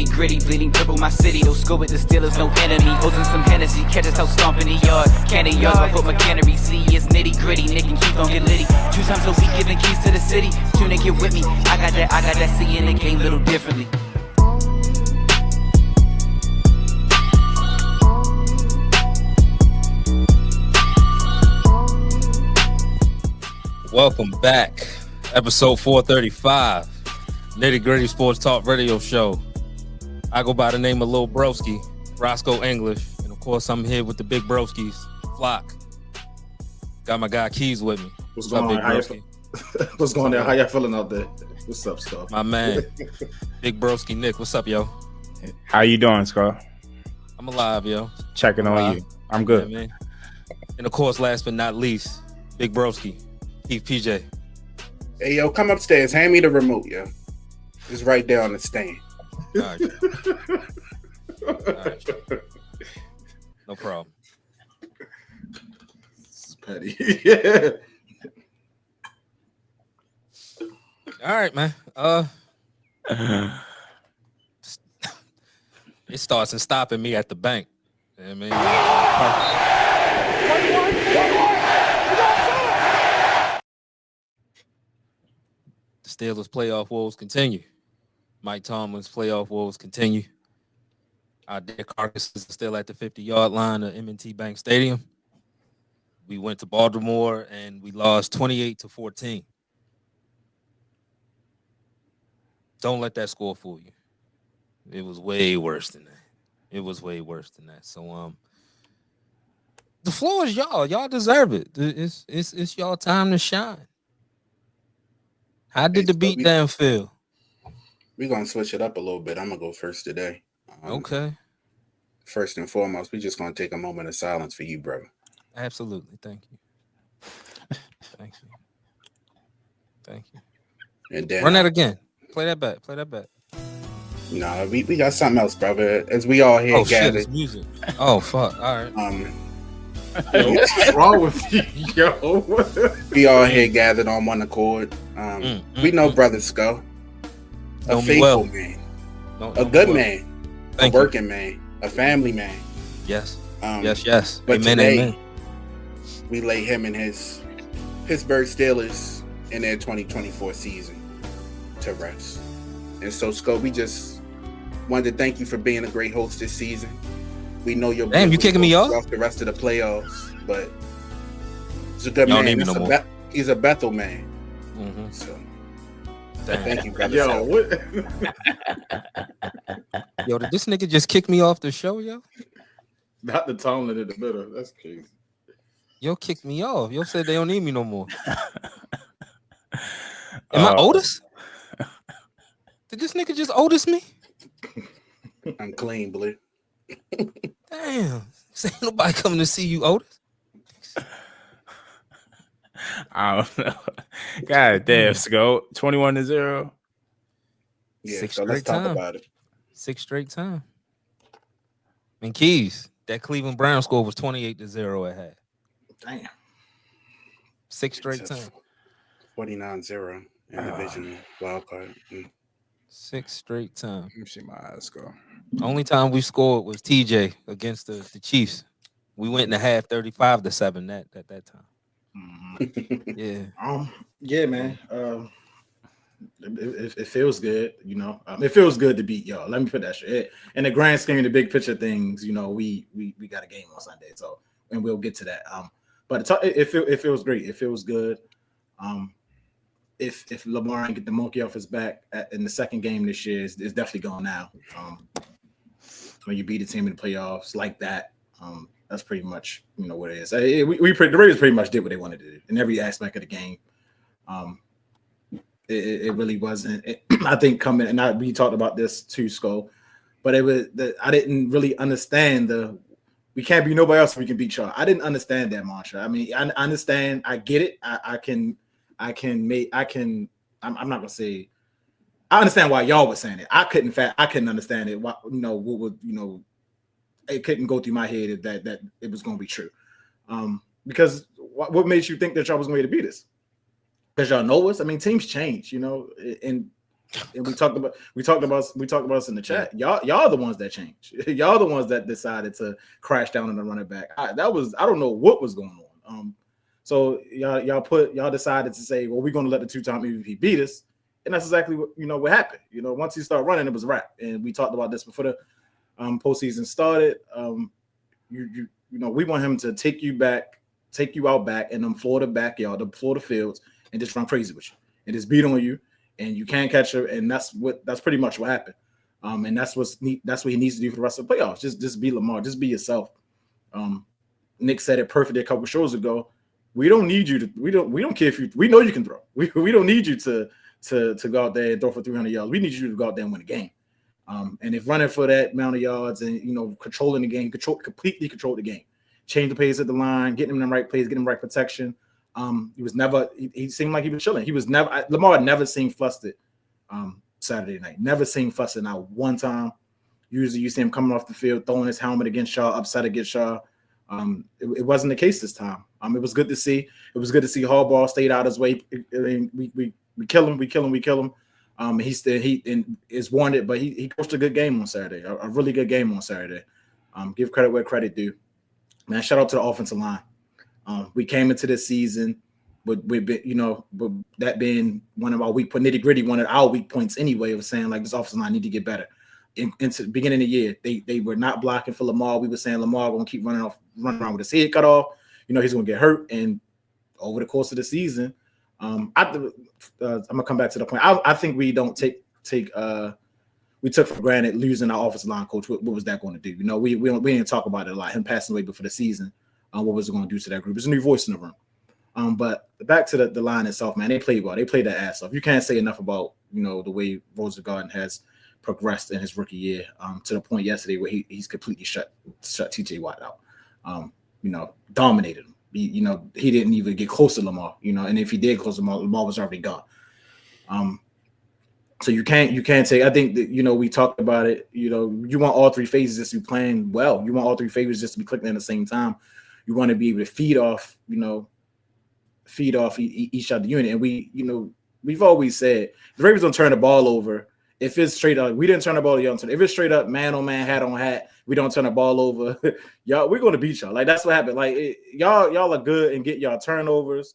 nitty gritty, bleeding purple my city. Those score with the Steelers, no enemy. Ozing some Hennessy, catch us out stomping the yard. Candy yards, my foot McHenry. See, it's nitty gritty, Nick and Keith gon' get litty. 2 times a week, giving keys to the city. Tune and get with me. I got that, seeing the game little differently. Welcome back. Episode 435. Nitty Gritty Sports Talk Radio Show. I go by the name of Lil Broski, Roscoe English. And of course, I'm here with the big broskies, Flock. Got my guy Keys with me. What's going on? What's going on? How y'all feeling out there? What's up, Scott? My man, Big Broski Nick. What's up, yo? How you doing, Scott? I'm alive, yo. Checking on you. I'm good. Yeah, man. And of course, last but not least, Big Broski, Keith PJ. Hey, yo, come upstairs. Hand me the remote, yo. It's right there on the stand. All right. All right. No problem. This is petty. Yeah. All right, man. It starts and stopping me at the bank. You know what I mean? The Steelers' playoff woes continue. Mike Tomlin's playoff woes continue. Our dead carcasses are still at the 50-yard line of M&T Bank Stadium. We went to Baltimore and we lost 28-14. Don't let that score fool you. It was way worse than that. So the floor is y'all. Y'all deserve it. It's y'all time to shine. How did the beatdown feel? We're going to switch it up a little bit. I'm going to go first today. Okay. First and foremost, we're just going to take a moment of silence for you, brother. Absolutely. Thank you. Thank you. And then run that again. Play that back. Nah, we got something else, brother. As we all here gathered. Shit, it's music. Oh, fuck. All right. What's wrong with you, yo? We all here gathered on one accord. We know Brother Sco. A faithful man. A good man. A working man. A family man. Yes. Yes. But amen, today, amen. we lay him and his Pittsburgh Steelers in their 2024 season to rest. And so, Sco, we just wanted to thank you for being a great host this season. We know you're you kicking me off the rest of the playoffs, but he's a good man. He's a Bethel man. Mm-hmm. So thank you, brother. Yo, what? Yo, did this nigga just kick me off the show, yo? Not the Tomlin in the middle. That's crazy. Yo, kicked me off. Yo said they don't need me no more. Am I Otis? Did this nigga just Otis me? I'm clean, Blue. Damn. Ain't nobody coming to see you, Otis. I don't know. God damn, Sco. 21-0. Yeah, so let's talk about it. 6 straight time. And Keys, that Cleveland Brown score was 28-0 at half. Damn. 6 straight time. 49-0 in division wild card. 6 straight time. Let me see my eyes go. Only time we scored was TJ against the Chiefs. We went in the half 35-7 at that time. Mm-hmm. Yeah. Yeah, man. It feels good, you know. It feels good to beat y'all. Let me put that straight. In the grand scheme, the big picture things, you know, we got a game on Sunday, so and we'll get to that. But it feels great. It feels good. If Lamar ain't get the monkey off his back in the second game this year, it's definitely going now. When you beat a team in the playoffs like that, that's pretty much what it is. The Raiders pretty much did what they wanted to do in every aspect of the game. It really wasn't. I think coming and we talked about this too, Skull, but it was I didn't really understand we can't be nobody else if we can beat y'all. I didn't understand that mantra. I mean, I understand. I get it. I'm not gonna say. I understand why y'all were saying it. I couldn't understand it. Why, it couldn't go through my head that it was gonna be true. Because what made you think that y'all was going to beat us? Because y'all know us. I mean, teams change, and And we talked about us in the chat. Y'all the ones that changed. Y'all the ones that decided to crash down on the running back. I don't know what was going on. So y'all decided to say, well, we're going to let the 2-time MVP beat us, and that's exactly what happened. Once he started running, it was a wrap. And we talked about this before the postseason started. We want him to take you out back in them Florida backyard, the Florida fields, and just run crazy with you and just beat on you, and you can't catch her. And that's pretty much what happened. And that's what he needs to do for the rest of the playoffs. Just be Lamar, just be yourself. Nick said it perfectly a couple shows ago. We don't need you to. We don't care if you. We know you can throw. We don't need you to go out there and throw for 300 yards. We need you to go out there and win a game. And if running for that amount of yards and controlling the game, completely control the game, change the pace at the line, getting him in the right place, getting him right protection. He was never. He seemed like he was chilling. He was never. Lamar never seemed flustered. Saturday night, never seemed flustered. Not one time. Usually, you see him coming off the field, throwing his helmet against Shaw, upset against Shaw. It wasn't the case this time. It was good to see. It was good to see Harbaugh stayed out his way. We kill him. He is warranted, but he coached a good game on Saturday. A really good game on Saturday. Give credit where credit due. Man, shout out to the offensive line. We came into this season with that being one of our weak point, Nitty Gritty, one of our weak points anyway, of saying like this offensive line need to get better. Into the beginning of the year, they were not blocking for Lamar. We were saying Lamar going to keep running around with his head cut off. He's going to get hurt. And over the course of the season, I'm gonna come back to the point. I think we don't we took for granted losing our offensive line coach. What was that going to do? We didn't talk about it a lot. Him passing away before the season. What was it going to do to that group? There's a new voice in the room. But back to the line itself, man. They played well. They played their ass off. You can't say enough about the way Rosengarten has progressed in his rookie year. To the point yesterday where he's completely shut TJ Watt out. Dominated him. He didn't even get close to Lamar. And if he did close to Lamar was already gone. So you can't say. I think that we talked about it. You want all three phases just to be playing well. You want all three phases just to be clicking at the same time. You want to be able to feed off each other unit. And we've always said the Ravens don't turn the ball over. If it's straight up, we didn't turn the ball over. If it's straight up man on man, hat on hat, we don't turn the ball over. Y'all, we're going to beat y'all. Like that's what happened. Like y'all are good and get y'all turnovers.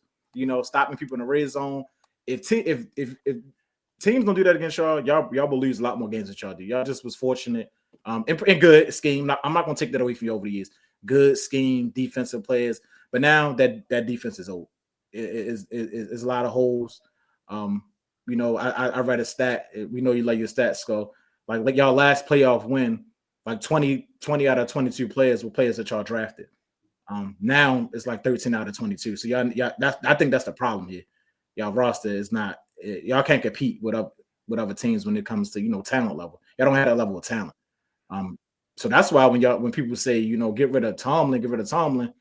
Stopping people in the red zone. If teams don't do that against y'all will lose a lot more games than y'all do. Y'all just was fortunate. And good scheme. I'm not going to take that away from you over the years. Good scheme, defensive players. But now that defense is old. It's a lot of holes. I read a stat. We know you like your stats, Skull. Like y'all last playoff win, like 20 out of 22 players were players that y'all drafted. Now it's like 13 out of 22. So y'all I think that's the problem here. Y'all roster is not. Y'all can't compete with other teams when it comes to talent level. Y'all don't have that level of talent. So that's why when people say get rid of Tomlin,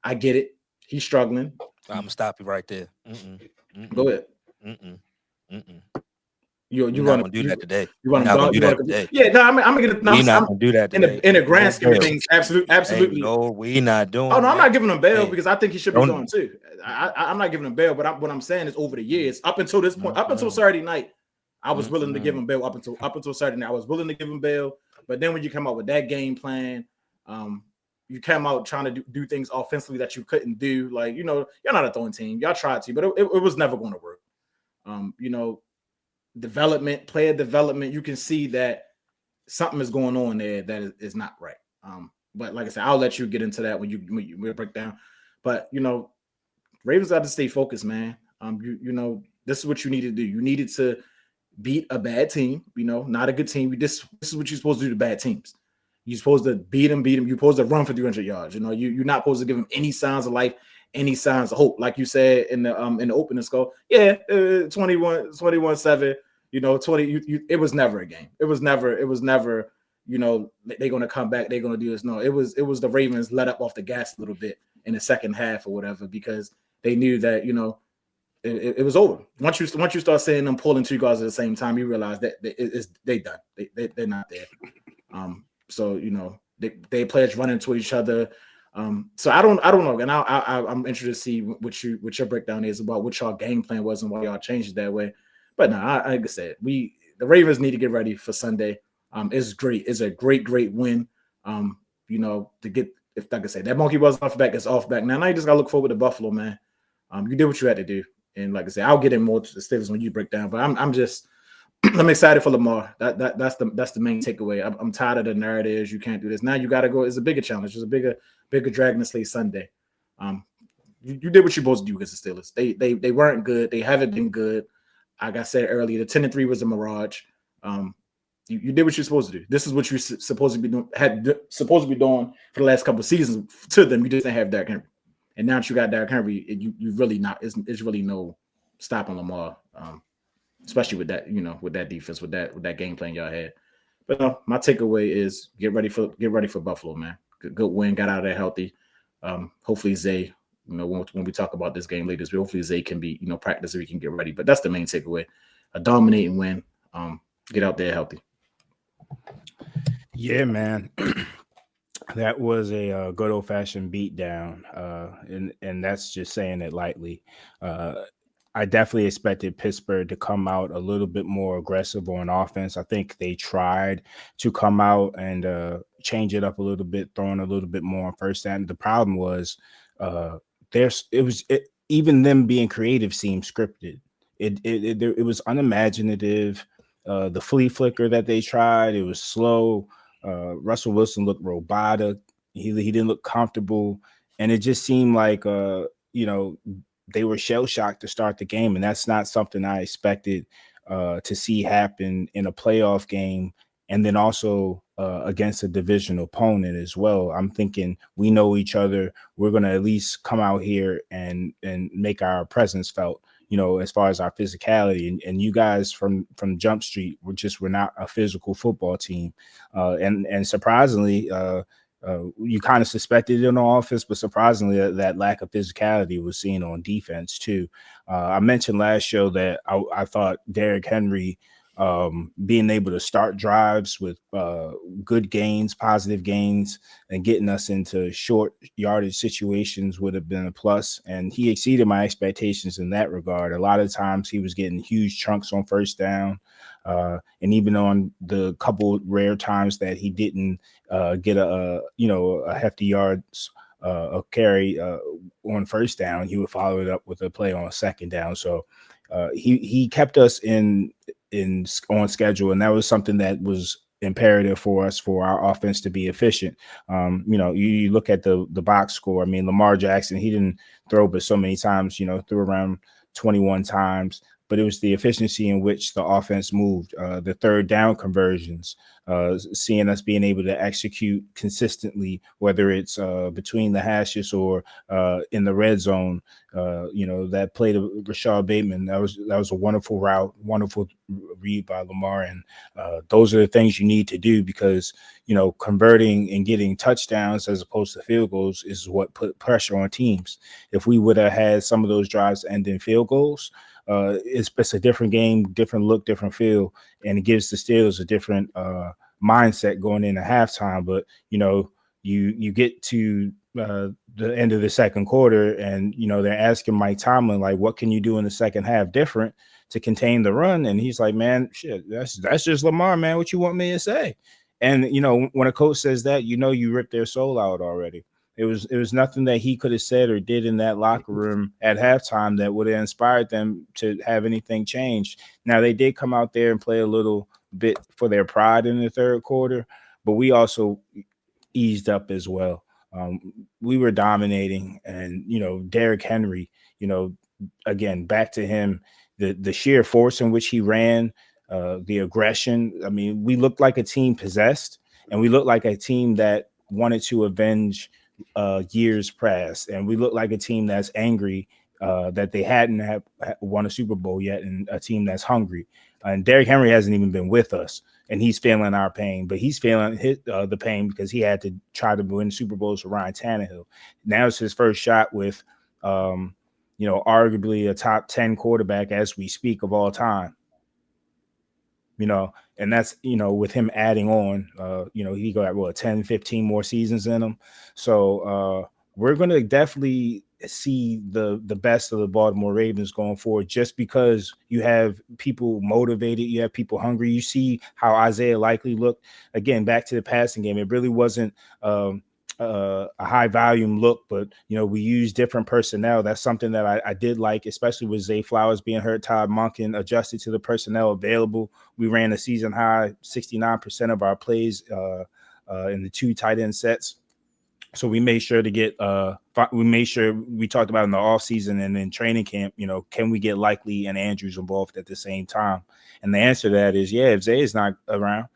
I get it. He's struggling. I'm gonna stop you right there. Go ahead. You're not gonna do that today. You're not gonna do that today. Yeah, no, I'm gonna get it. We're not gonna do that today. In the grand scheme of things, absolutely. Hey, no, we not doing. Oh no, I'm not giving him bail because I think he should be gone too. I'm not giving him bail, but what I'm saying is over the years, up until this point, up until Saturday night, I was willing to give him bail. Up until Saturday night, I was willing to give him bail. But then when you come out with that game plan, you came out trying to do things offensively that you couldn't do. Like you're not a throwing team. Y'all tried to, but it was never going to work. Player development, you can see that something is going on there that is not right. But like I said, I'll let you get into that when you break down. But Ravens got to stay focused, man. This is what you need to do. You needed to beat a bad team, not a good team. This is what you're supposed to do to bad teams. You're supposed to beat them. You're supposed to run for 300 yards. You're not supposed to give them any signs of life, any signs of hope. Like you said in the opening score, 21-7, 20. It was never a game. It was never, they're going to come back. They're going to do this. No, it was the Ravens let up off the gas a little bit in the second half or whatever, because they knew that, it was over. Once you start seeing them pulling two guards at the same time, you realize that they done. They're not there. So they players run into each other. So I don't know, and I'm interested to see what your breakdown is about what y'all game plan was and why y'all changed it that way. But no, like I said, the Ravens need to get ready for Sunday. It's great. It's a great win. To get, if like I say, that monkey was off back, it's off back. Now you just gotta look forward to Buffalo, man. You did what you had to do, and like I said, I'll get in more to the Steelers when you break down. But I'm just I'm excited for Lamar. That's the main takeaway. I'm tired of the narratives. You can't do this. Now you got to go. It's a bigger challenge. It's a bigger drag to slay Sunday. You did what you're supposed to do against the Steelers. They weren't good. They haven't been good. Like I said earlier, the 10-3 was a mirage. You did what you're supposed to do. This is what you're supposed to be doing. Supposed to be doing for the last couple of seasons to them. You just didn't have Derrick Henry, and now that you got Derrick Henry, you really not. It's really no stopping Lamar. Especially with that, with that defense, with that game plan y'all had. But my takeaway is get ready for Buffalo, man. Good win, got out of there healthy. Hopefully Zay, when we talk about this game later, hopefully Zay can be, practice so he can get ready. But that's the main takeaway: a dominating win. Get out there healthy. Yeah, man. That was a good old fashioned beatdown, and that's just saying it lightly. I definitely expected Pittsburgh to come out a little bit more aggressive on offense. I think they tried to come out and change it up a little bit, throwing a little bit more on first down. The problem was even them being creative seemed scripted. It was unimaginative. The flea flicker that they tried, it was slow. Russell Wilson looked robotic. He didn't look comfortable, and it just seemed like they were shell shocked to start the game, and that's not something I expected to see happen in a playoff game, and then also against a division opponent as well. I'm thinking we know each other. We're going to at least come out here and make our presence felt, as far as our physicality. And you guys from Jump Street were not a physical football team, and surprisingly. You kind of suspected it on offense, but surprisingly, that lack of physicality was seen on defense too. I mentioned last show that I thought Derrick Henry being able to start drives with good gains, positive gains, and getting us into short yardage situations would have been a plus. And he exceeded my expectations in that regard. A lot of times he was getting huge chunks on first down. And even on the couple rare times that he didn't get a hefty yards a carry on first down, he would follow it up with a play on second down. So he kept us on schedule, and that was something that was imperative for us, for our offense to be efficient. You look at the box score. I mean, Lamar Jackson, he didn't throw but so many times, threw around 21 times. But it was the efficiency in which the offense moved, the third down conversions, seeing us being able to execute consistently, whether it's between the hashes or in the red zone. That play to Rashad Bateman, that was a wonderful route, wonderful read by Lamar. And those are the things you need to do, because, converting and getting touchdowns as opposed to field goals is what put pressure on teams. If we would have had some of those drives end in field goals, it's a different game, different look, different feel, and it gives the Steelers a different mindset going into halftime. But you get to the end of the second quarter, and they're asking Mike Tomlin, like, what can you do in the second half different to contain the run? And he's like, man, shit, that's just Lamar, man. What you want me to say? And when a coach says that, you rip their soul out already. It was nothing that he could have said or did in that locker room at halftime that would have inspired them to have anything changed. Now, they did come out there and play a little bit for their pride in the third quarter, but we also eased up as well. We were dominating, and Derrick Henry, again, back to him, the sheer force in which he ran, the aggression. I mean, we looked like a team possessed, and we looked like a team that wanted to avenge years past, and we look like a team that's angry that they hadn't won a Super Bowl yet, and a team that's hungry. And Derrick Henry hasn't even been with us, and he's feeling our pain, but he's feeling the pain because he had to try to win Super Bowls for Ryan Tannehill. Now it's his first shot with arguably a top 10 quarterback as we speak of all time. And that's, with him adding on, he got 10, 15 more seasons in him. So we're going to definitely see the best of the Baltimore Ravens going forward, just because you have people motivated, you have people hungry. You see how Isaiah Likely looked. Again, back to the passing game, it really wasn't a high volume look, but we use different personnel. That's something that I did like, especially with Zay Flowers being hurt. Todd Monken adjusted to the personnel available. We ran a season high 69% of our plays in the 2 tight end sets. So we made sure to get we talked about in the offseason and in training camp, can we get Likely and Andrews involved at the same time? And the answer to that is, yeah, if Zay is not around,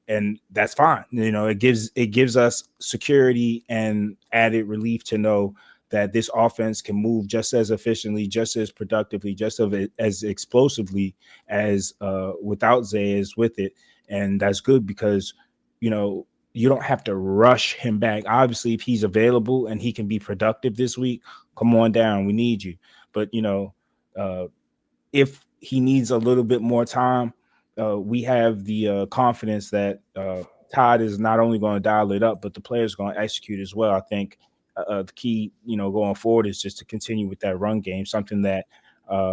and that's fine. It gives us security and added relief to know that this offense can move just as efficiently, just as productively, just as explosively as without Zay is with it. And that's good because, you don't have to rush him back. Obviously, if he's available and he can be productive this week, come on down. We need you. But, if he needs a little bit more time, we have the confidence that Todd is not only going to dial it up, but the players are going to execute as well. I think the key, going forward is just to continue with that run game, something that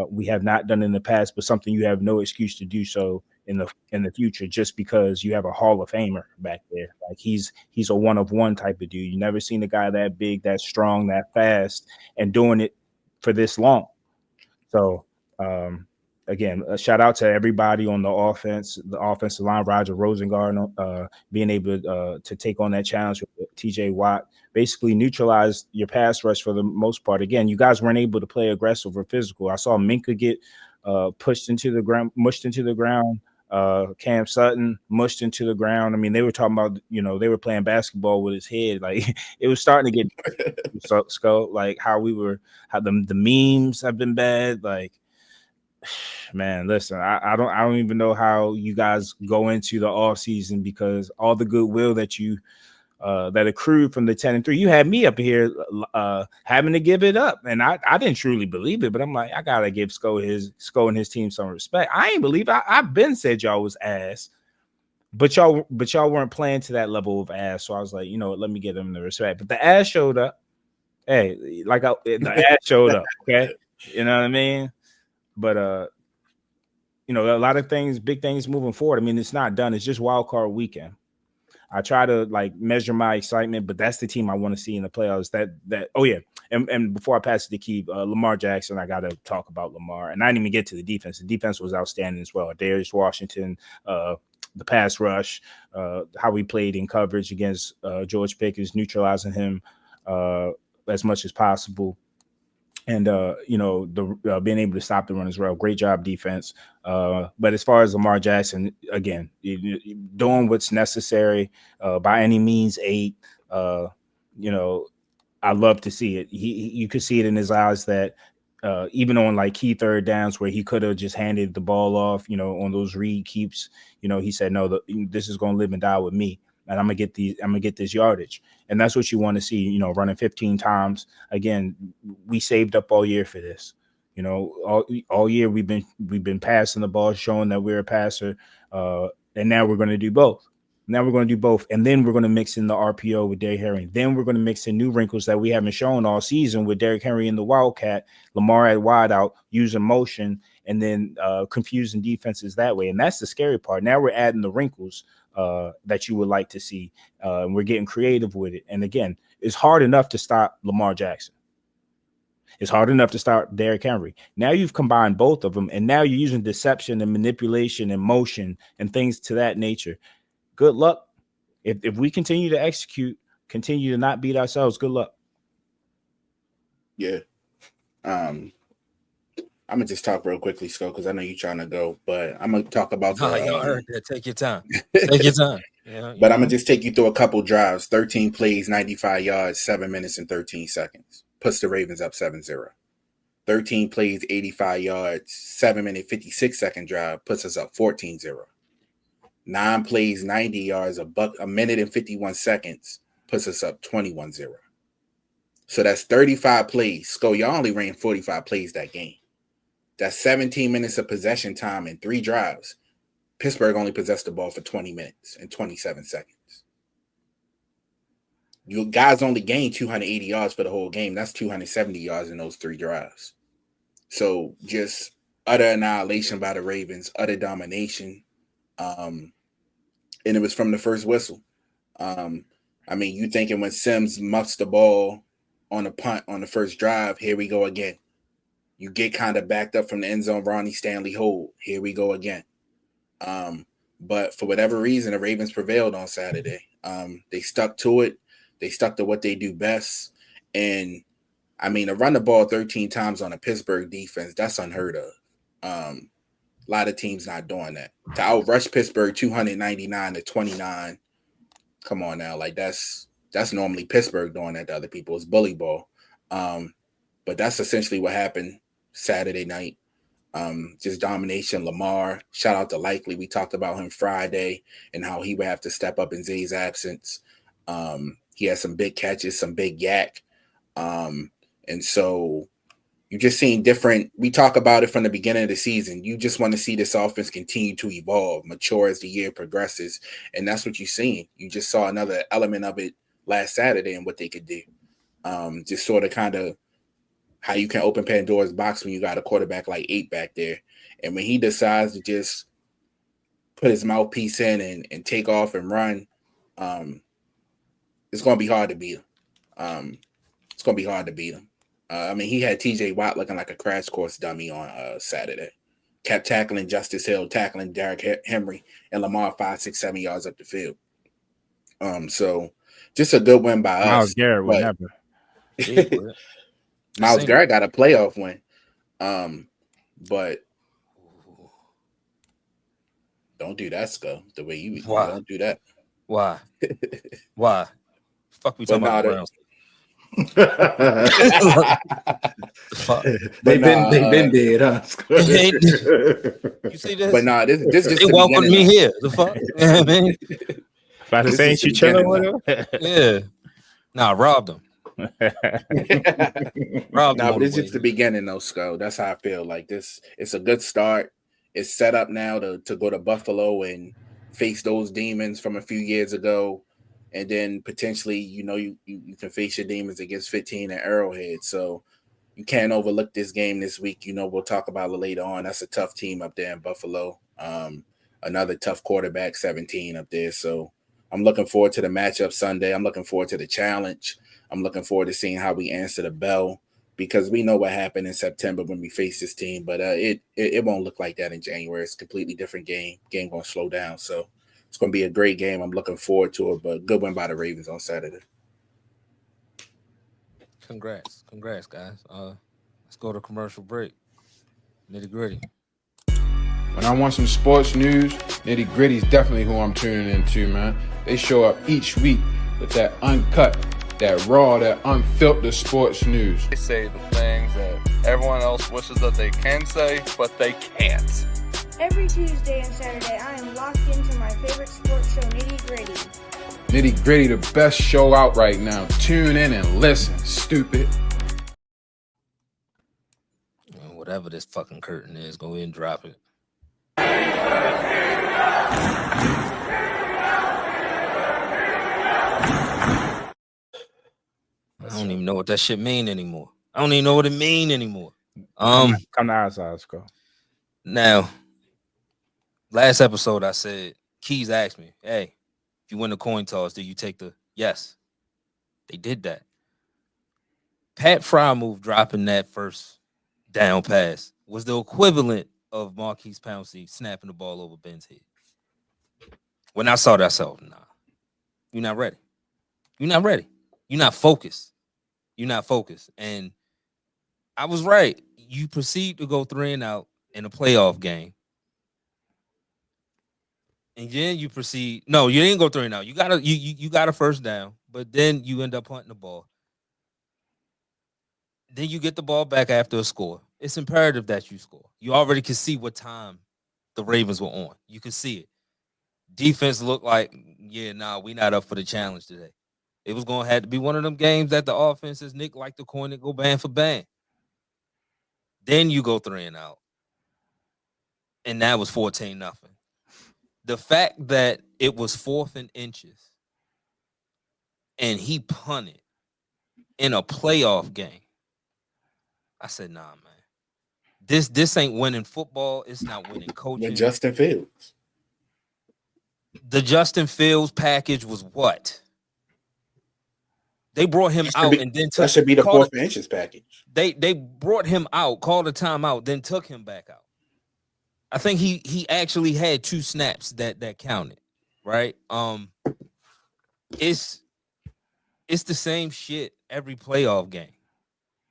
we have not done in the past, but something you have no excuse to do so in the future, just because you have a Hall of Famer back there. Like he's a one-of-one type of dude. You never seen a guy that big, that strong, that fast, and doing it for this long. So again, a shout out to everybody on the offensive line. Roger Rosengarten being able to take on that challenge with TJ Watt, basically neutralized your pass rush for the most part. Again, you guys weren't able to play aggressive or physical. I saw Minka get mushed into the ground. Cam Sutton mushed into the ground. I mean, they were talking about, they were playing basketball with his head. Like it was starting to get skull, like how the memes have been bad. Like, man, listen, I don't even know how you guys go into the off season, because all the goodwill that you that accrued from the 10-3, you had me up here having to give it up, and I didn't truly believe it, but I'm like, I gotta give Sko and his team some respect. I ain't believe I've been said y'all was ass, but y'all weren't playing to that level of ass. So I was like, let me give them the respect. But the ass showed up. Hey, the ass showed up. Okay, you know what I mean? But a lot of things, big things moving forward. I mean, it's not done. It's just wild card weekend. I try to measure my excitement, but that's the team I want to see in the playoffs. Oh yeah. And before I pass it to Keith, Lamar Jackson, I got to talk about Lamar. And I didn't even get to the defense. The defense was outstanding as well. Darius Washington, the pass rush, how we played in coverage against George Pickens, neutralizing him as much as possible. And, being able to stop the run as well. Great job, defense. But as far as Lamar Jackson, again, doing what's necessary by any means, 8, I love to see it. You could see it in his eyes that even on key third downs where he could have just handed the ball off, on those read keeps, he said, no, this is going to live and die with me. And I'm gonna get this yardage. And that's what you want to see, running 15 times. Again, we saved up all year for this. All year we've been passing the ball, showing that we're a passer. And now we're going to do both. And then we're going to mix in the RPO with Derrick Henry. Then we're going to mix in new wrinkles that we haven't shown all season with Derrick Henry in the Wildcat, Lamar at wide out, using motion, and then confusing defenses that way. And that's the scary part. Now we're adding the wrinkles that you would like to see. And we're getting creative with it. And again, it's hard enough to stop Lamar Jackson. It's hard enough to start Derrick Henry. Now you've combined both of them, and now you're using deception and manipulation and motion and things to that nature. Good luck. If we continue to execute, continue to not beat ourselves, good luck. Yeah. I'm gonna just talk real quickly, Sko, because I know you're trying to go, but I'm gonna talk about y'all heard that. Take your time. Take your time. Yeah, but I'm gonna just take you through a couple drives. 13 plays, 95 yards, 7 minutes and 13 seconds. Puts the Ravens up 7-0. 13 plays, 85 yards, 7-minute, 56-second drive, puts us up 14-0. 9 plays, 90 yards, a minute and 51 seconds, puts us up 21-0. So that's 35 plays. Sko, y'all only ran 45 plays that game. That's 17 minutes of possession time and 3 drives. Pittsburgh only possessed the ball for 20 minutes and 27 seconds. You guys only gained 280 yards for the whole game. That's 270 yards in those 3 drives. So just utter annihilation by the Ravens, utter domination. And it was from the first whistle. I mean, you thinking when Sims muffs the ball on a punt on the first drive, here we go again. You get kind of backed up from the end zone, Ronnie Stanley hold. Here we go again. But for whatever reason, the Ravens prevailed on Saturday. They stuck to it. They stuck to what they do best. And, I mean, to run the ball 13 times on a Pittsburgh defense, that's unheard of. A lot of teams not doing that. To outrush Pittsburgh 299-29, come on now. Like, that's normally Pittsburgh doing that to other people. It's bully ball. But that's essentially what happened Saturday night. Just domination. Lamar, shout out to Likely. We talked about him Friday and how he would have to step up in Zay's absence. He had some big catches, some big yak. And so you just seen different. We talk about it from the beginning of the season. You just want to see this offense continue to evolve, mature as the year progresses. And that's what you're seeing. You just saw another element of it last Saturday and what they could do. Just sort of kind of how you can open Pandora's box when you got a quarterback like 8 back there. And when he decides to just put his mouthpiece in and take off and run, it's going to be hard to beat him. It's going to be hard to beat him. I mean, he had TJ Watt looking like a crash course dummy on Saturday. Kept tackling Justice Hill, tackling Derrick Henry, and Lamar 5, 6, 7 yards up the field. So just a good win by us. Myles Garrett would never. Myles Garrett got a playoff win. But don't do that, Sco. The way you don't do that. Why? Why? Fuck we talking about Browns. They've been dead, huh? You see this? But nah, this just they welcomed me here. The fuck? I mean, by the same you chilling with him? Yeah. Nah, robbed them. But it's just the beginning, though, Sco. That's how I feel. Like this, it's a good start. It's set up now to go to Buffalo and face those demons from a few years ago. And then potentially, you can face your demons against 15 at Arrowhead. So you can't overlook this game this week. We'll talk about it later on. That's a tough team up there in Buffalo. Another tough quarterback, 17 up there. So I'm looking forward to the matchup Sunday. I'm looking forward to the challenge. I'm looking forward to seeing how we answer the bell, because we know what happened in September when we faced this team. But it won't look like that in January. It's a completely different game. Game going to slow down. So it's going to be a great game. I'm looking forward to it, but good win by the Ravens on Saturday. Congrats, guys. Let's go to commercial break. Nitty Gritty. When I want some sports news, Nitty Gritty is definitely who I'm tuning into, man. They show up each week with that uncut, that raw, that unfiltered sports news. They say the things that everyone else wishes that they can say, but they can't. Every Tuesday and Saturday, I am locked into my favorite sports show, Nitty Gritty. Nitty Gritty, the best show out right now. Tune in and listen, stupid. Whatever this fucking curtain is, go ahead and drop it. I don't even know what that shit mean anymore. I don't even know what it mean anymore. Come to our side, let's go. Now, last episode I said, Keys asked me, hey, if you win the coin toss, do you take the yes? They did that. Pat Frymouth dropping that first down pass was the equivalent of Marquise Pouncey snapping the ball over Ben's head. When I saw that, I said, nah, you're not ready. You're not ready. You're not focused. You're not focused. And I was right. You proceed to go 3-and-out in a playoff game. And then you proceed. No, you didn't go 3-and-out. You got a first down, but then you end up punting the ball. Then you get the ball back after a score. It's imperative that you score. You already can see what time the Ravens were on. You can see it. Defense looked like, we're not up for the challenge today. It was going to have to be one of them games that the offense is Nick like the coin and go band for band. Then you go 3-and-out. And that was 14-0. The fact that it was 4th and inches and he punted in a playoff game. I said, nah, man. This ain't winning football. It's not winning coaching. With Justin Fields. The Justin Fields package was what? They brought him out and then took. That should be the 4th inches package. They brought him out, called a timeout, then took him back out. I think he actually had 2 snaps that counted, right? It's the same shit every playoff game.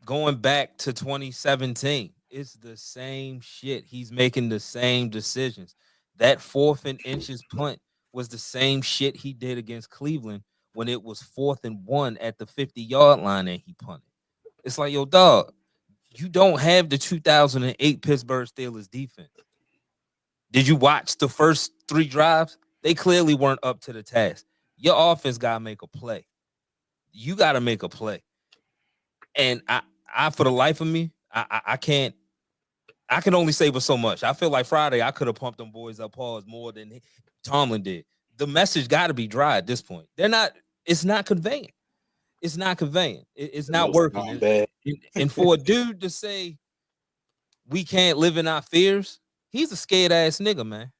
Going back to 2017, it's the same shit. He's making the same decisions. That 4th and inches punt was the same shit he did against Cleveland when it was 4th and 1 at the 50-yard line and he punted. It's like, yo, dog, you don't have the 2008 Pittsburgh Steelers defense. Did you watch the first 3 drives? They clearly weren't up to the task. Your offense got to make a play. You got to make a play. And I for the life of me, I can't. I can only say but so much. I feel like Friday I could have pumped them boys up pause more than Tomlin did. The message got to be dry at this point. They're not. It's not conveying. It's not conveying. It's not working. And for a dude to say we can't live in our fears, he's a scared ass nigga, man.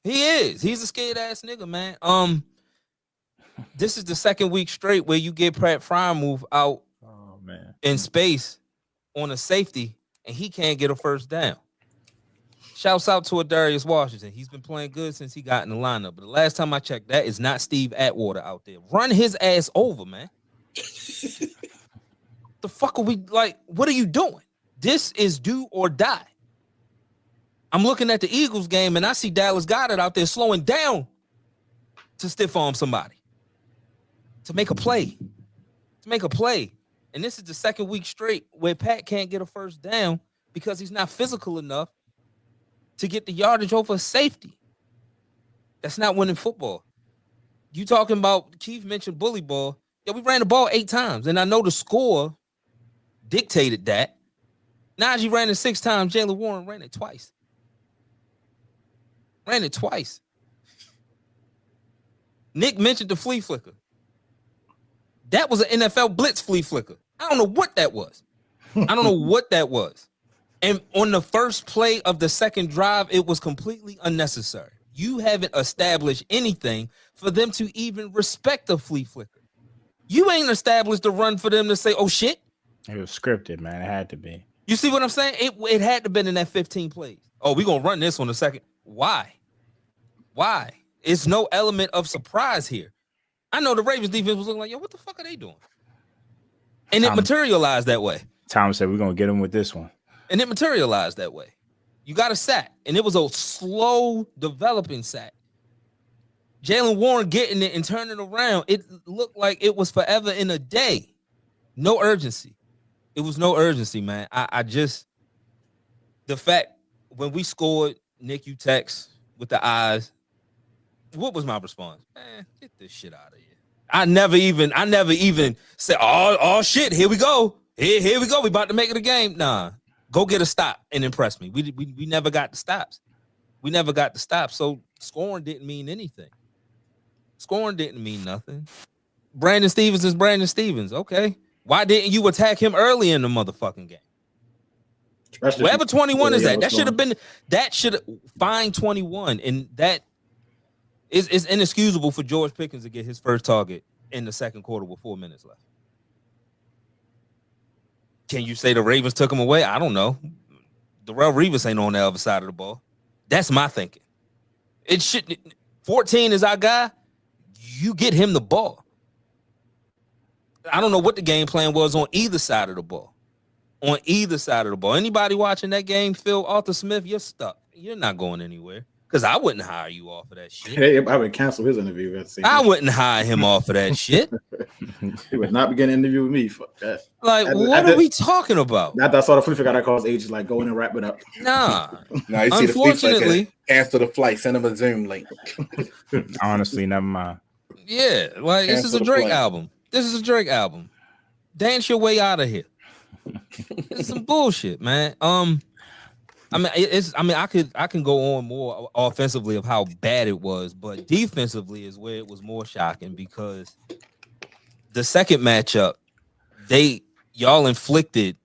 He is. He's a scared ass nigga, man. This is the 2nd week straight where you get Pratt Freiermuth out in space on a safety, and he can't get a first down. Shouts out to Darius Washington. He's been playing good since he got in the lineup. But the last time I checked, that is not Steve Atwater out there. Run his ass over, man. The fuck are we like? What are you doing? This is do or die. I'm looking at the Eagles game, and I see Dallas Goedert out there slowing down to stiff arm somebody. To make a play. And this is the 2nd week straight where Pat can't get a first down because he's not physical enough to get the yardage over a safety. That's not winning football. You talking about, Keith mentioned bully ball. Yeah, we ran the ball 8 times, and I know the score dictated that. Najee ran it 6 times. Jaylen Warren ran it twice. Nick mentioned the flea flicker. That was an NFL blitz flea flicker. I don't know what that was. And on the first play of the 2nd drive, it was completely unnecessary. You haven't established anything for them to even respect the flea flicker. You ain't established a run for them to say, oh, shit. It was scripted, man. It had to be. You see what I'm saying? It had to have been in that 15 plays. Oh, we're going to run this on the 2nd. Why? It's no element of surprise here. I know the Ravens defense was looking like, yo, what the fuck are they doing? And it materialized that way. Tom said, we're going to get him with this one. And it materialized that way. You got a sack, and it was a slow developing sack. Jaylen Warren getting it and turning around, it looked like it was forever in a day. No urgency. It was no urgency, man. I just, the fact when we scored, Nick, you text with the eyes. What was my response? Man, get this shit out of here. I never even said, oh shit, here we go. Here we go. We about to make it a game. Nah, go get a stop and impress me. We never got the stops. So scoring didn't mean anything. Scoring didn't mean nothing. Brandon Stevens is Brandon Stevens. Okay. Why didn't you attack him early in the motherfucking game? Especially wherever 21 is at, that should have find 21. And that is inexcusable for George Pickens to get his first target in the 2nd quarter with 4 minutes left. Can you say the Ravens took him away? I don't know. Darrelle Revis ain't on the other side of the ball. That's my thinking. It should 14 is our guy. You get him the ball. I don't know what the game plan was on either side of the ball. Anybody watching that game, Phil Arthur Smith, you're stuck. You're not going anywhere. Because I wouldn't hire you off of that shit. Hey, I would cancel his interview. I wouldn't hire him off of that shit. He would not begin an interview with me. Fuck that. Like, what are we talking about? After I saw the flea flicker, I called his agent, like, go in and wrap it up. Nah. You see unfortunately, cancel the flight, send him a Zoom link. Honestly, never mind. Yeah, like, this is a Drake album. Dance your way out of here. It's some bullshit, man. I mean, I can go on more offensively of how bad it was, but defensively is where it was more shocking because the second matchup, y'all inflicted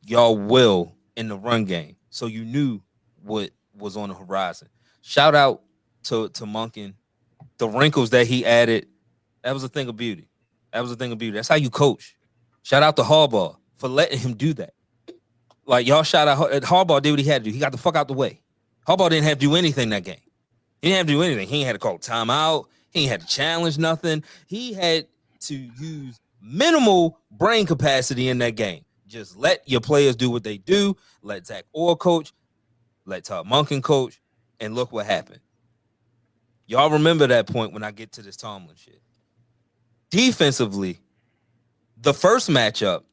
y'all will in the run game, so you knew what was on the horizon. Shout out to Monken, the wrinkles that he added. That was a thing of beauty. That's how you coach. Shout out to Harbaugh for letting him do that. Like y'all shout out Harbaugh did what he had to do. He got the fuck out the way. Harbaugh didn't have to do anything that game. He didn't have to do anything. He ain't had to call timeout. He ain't had to challenge nothing. He had to use minimal brain capacity in that game. Just let your players do what they do. Let Zach Orr coach. Let Todd Monken coach. And look what happened. Y'all remember that point when I get to this Tomlin shit. Defensively, the first matchup,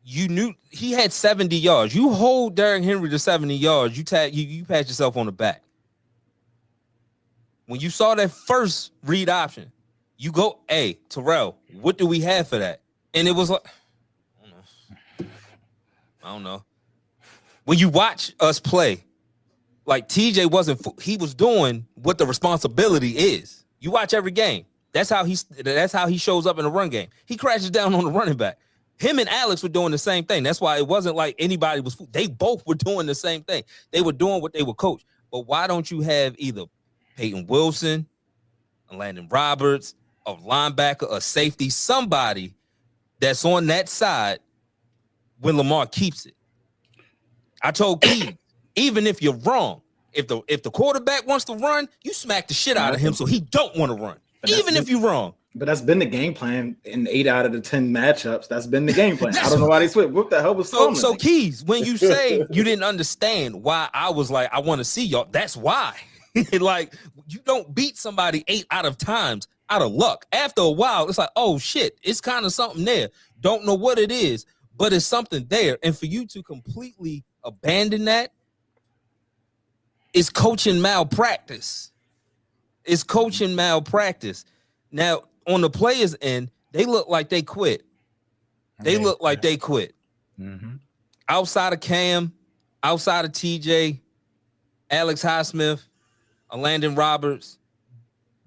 you knew he had 70 yards. You hold Derrick Henry to 70 yards, you pat yourself on the back. When you saw that first read option, you go, hey, Terrell, what do we have for that? And it was like, I don't know. When you watch us play, like TJ he was doing what the responsibility is. You watch every game. That's how he shows up in the run game. He crashes down on the running back. Him and Alex were doing the same thing. That's why it wasn't like anybody was. They both were doing the same thing. They were doing what they were coached. But why don't you have either Peyton Wilson, Landon Roberts, a linebacker, a safety, somebody that's on that side when Lamar keeps it? I told Keith, even if you're wrong, if the quarterback wants to run, you smack the shit out of him so he don't want to run, even if you're wrong. But that's been the game plan in 8 out of the 10 matchups. That's been the game plan. I don't know why they switched. What the hell was so Keys, when you say you didn't understand why I was like, I want to see y'all, that's why. Like, you don't beat somebody 8 out of times out of luck. After a while, it's like, oh shit, it's kind of something there. Don't know what it is, but it's something there. And for you to completely abandon that is coaching malpractice. It's coaching malpractice. Now, on the players' end, they look like they quit. Mm-hmm. Outside of Cam, outside of TJ, Alex Highsmith, Landon Roberts,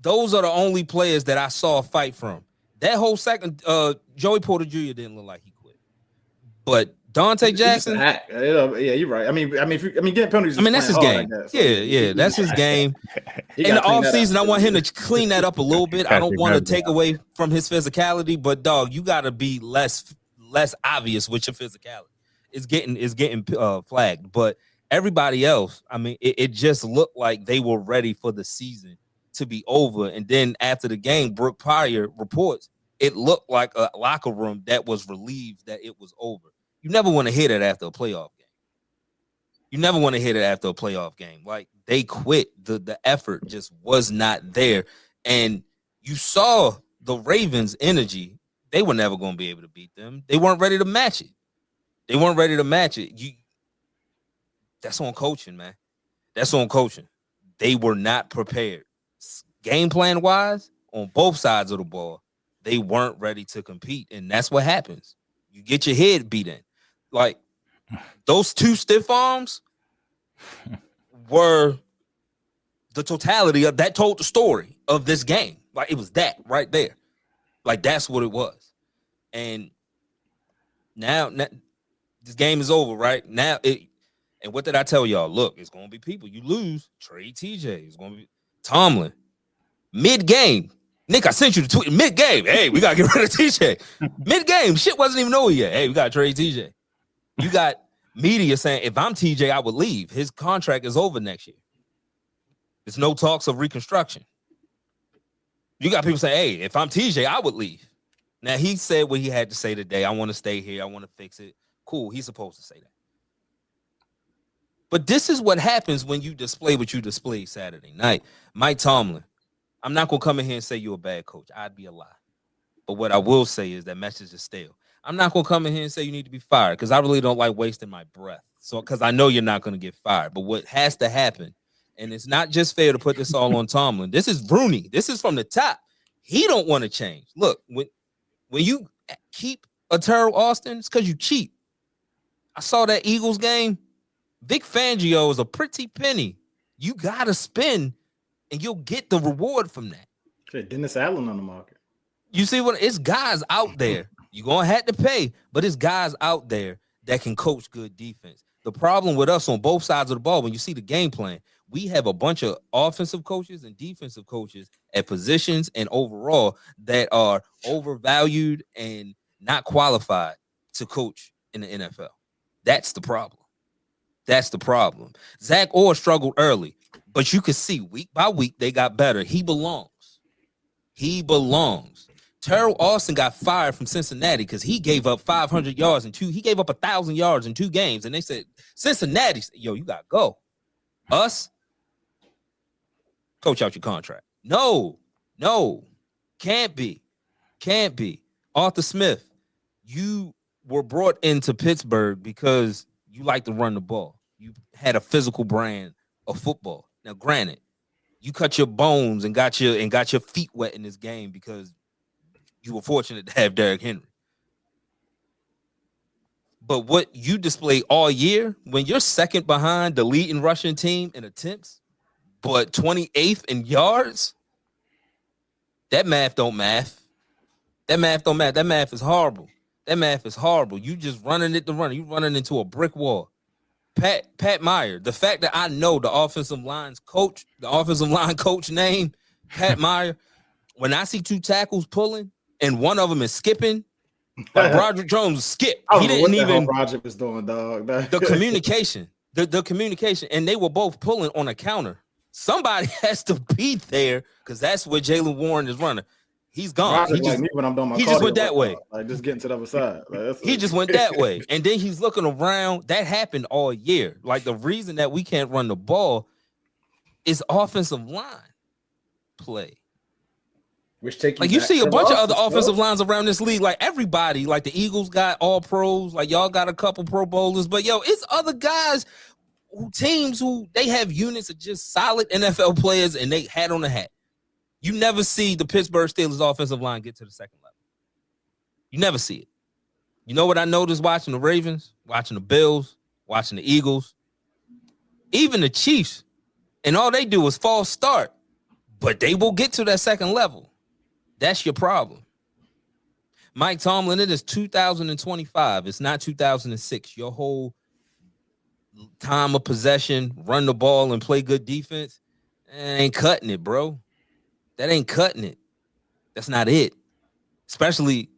those are the only players that I saw a fight from. That whole second, Joey Porter Jr. didn't look like he quit. But Dante Jackson, yeah, you're right. I mean, getting penalties. That's his game. That's his game. In the offseason, I want him to clean that up a little bit. I don't want to take away from his physicality, but dog, you got to be less obvious with your physicality. It's getting flagged, but everybody else, I mean, it just looked like they were ready for the season to be over. And then after the game, Brooke Pryor reports it looked like a locker room that was relieved that it was over. You never want to hear that after a playoff game. Like, they quit. The effort just was not there. And you saw the Ravens' energy. They were never going to be able to beat them. They weren't ready to match it. That's on coaching, man. That's on coaching. They were not prepared. Game plan wise, on both sides of the ball, they weren't ready to compete. And that's what happens. You get your head beat in. Like, those two stiff arms were the totality of that, told the story of this game. Like, it was that right there. Like, that's what it was. And now this game is over, right? And what did I tell y'all? Look, it's going to be people. You lose, trade TJ. It's going to be Tomlin. Mid-game. Nick, I sent you the tweet. Mid-game. Hey, we got to get rid of TJ. Mid-game. Shit wasn't even over yet. Hey, we got to trade TJ. You got media saying, if I'm TJ, I would leave. His contract is over next year. There's no talks of reconstruction. You got people saying, hey, if I'm TJ, I would leave. Now, he said what he had to say today. I want to stay here. I want to fix it. Cool. He's supposed to say that. But this is what happens when you display what you displayed Saturday night. Mike Tomlin, I'm not going to come in here and say you're a bad coach. I'd be a lie. But what I will say is that message is stale. I'm not going to come in here and say you need to be fired because I really don't like wasting my breath. So, because I know you're not going to get fired. But what has to happen, and it's not just fair to put this all on Tomlin. This is Rooney. This is from the top. He don't want to change. Look, when you keep a Terrell Austin, it's because you cheat. I saw that Eagles game. Vic Fangio is a pretty penny. You gotta spend, and you'll get the reward from that. Shit, Dennis Allen on the market. You see what? It's guys out there. You're gonna have to pay, but it's guys out there that can coach good defense. The problem with us on both sides of the ball, when you see the game plan, we have a bunch of offensive coaches and defensive coaches at positions and overall that are overvalued and not qualified to coach in the NFL. That's the problem. That's the problem. Zach Orr struggled early, but you could see week by week they got better. He belongs. He belongs. Terrell Austin got fired from Cincinnati because he gave up 500 yards in two. He gave up 1,000 yards in 2 games, and they said Cincinnati, yo, you got to go. Us, coach out your contract. No, can't be. Arthur Smith, you were brought into Pittsburgh because you like to run the ball. You had a physical brand of football. Now, granted, you cut your bones and got your feet wet in this game because you were fortunate to have Derrick Henry. But what you display all year, when you're second behind the leading rushing team in attempts, but 28th in yards, that math don't math. That math don't math. That math is horrible. You just running it to run. You running into a brick wall. Pat Meyer, the fact that I know the offensive line coach name, Pat Meyer, when I see 2 tackles pulling and one of them is skipping, like Broderick Jones skip. He didn't even. Broderick was doing, dog. The communication, and they were both pulling on a counter. Somebody has to be there because that's where Jaylen Warren is running. He's gone. He just, like me when I'm doing my he just went that way. Like just getting to the other side. Like, he just went that way. And then he's looking around. That happened all year. Like the reason that we can't run the ball is offensive line play. Which take you see a bunch of other offensive lines around this league. Like everybody, like the Eagles got all pros. Like y'all got a couple Pro Bowlers. But yo, it's other guys teams who they have units of just solid NFL players and they hat on the hat. You never see the Pittsburgh Steelers offensive line get to the second level. You never see it. You know what I noticed watching the Ravens, watching the Bills, watching the Eagles, even the Chiefs, and all they do is false start, but they will get to that second level. That's your problem. Mike Tomlin, it is 2025. It's not 2006. Your whole time of possession, run the ball and play good defense, ain't cutting it, bro. That ain't cutting it. That's not it. Especially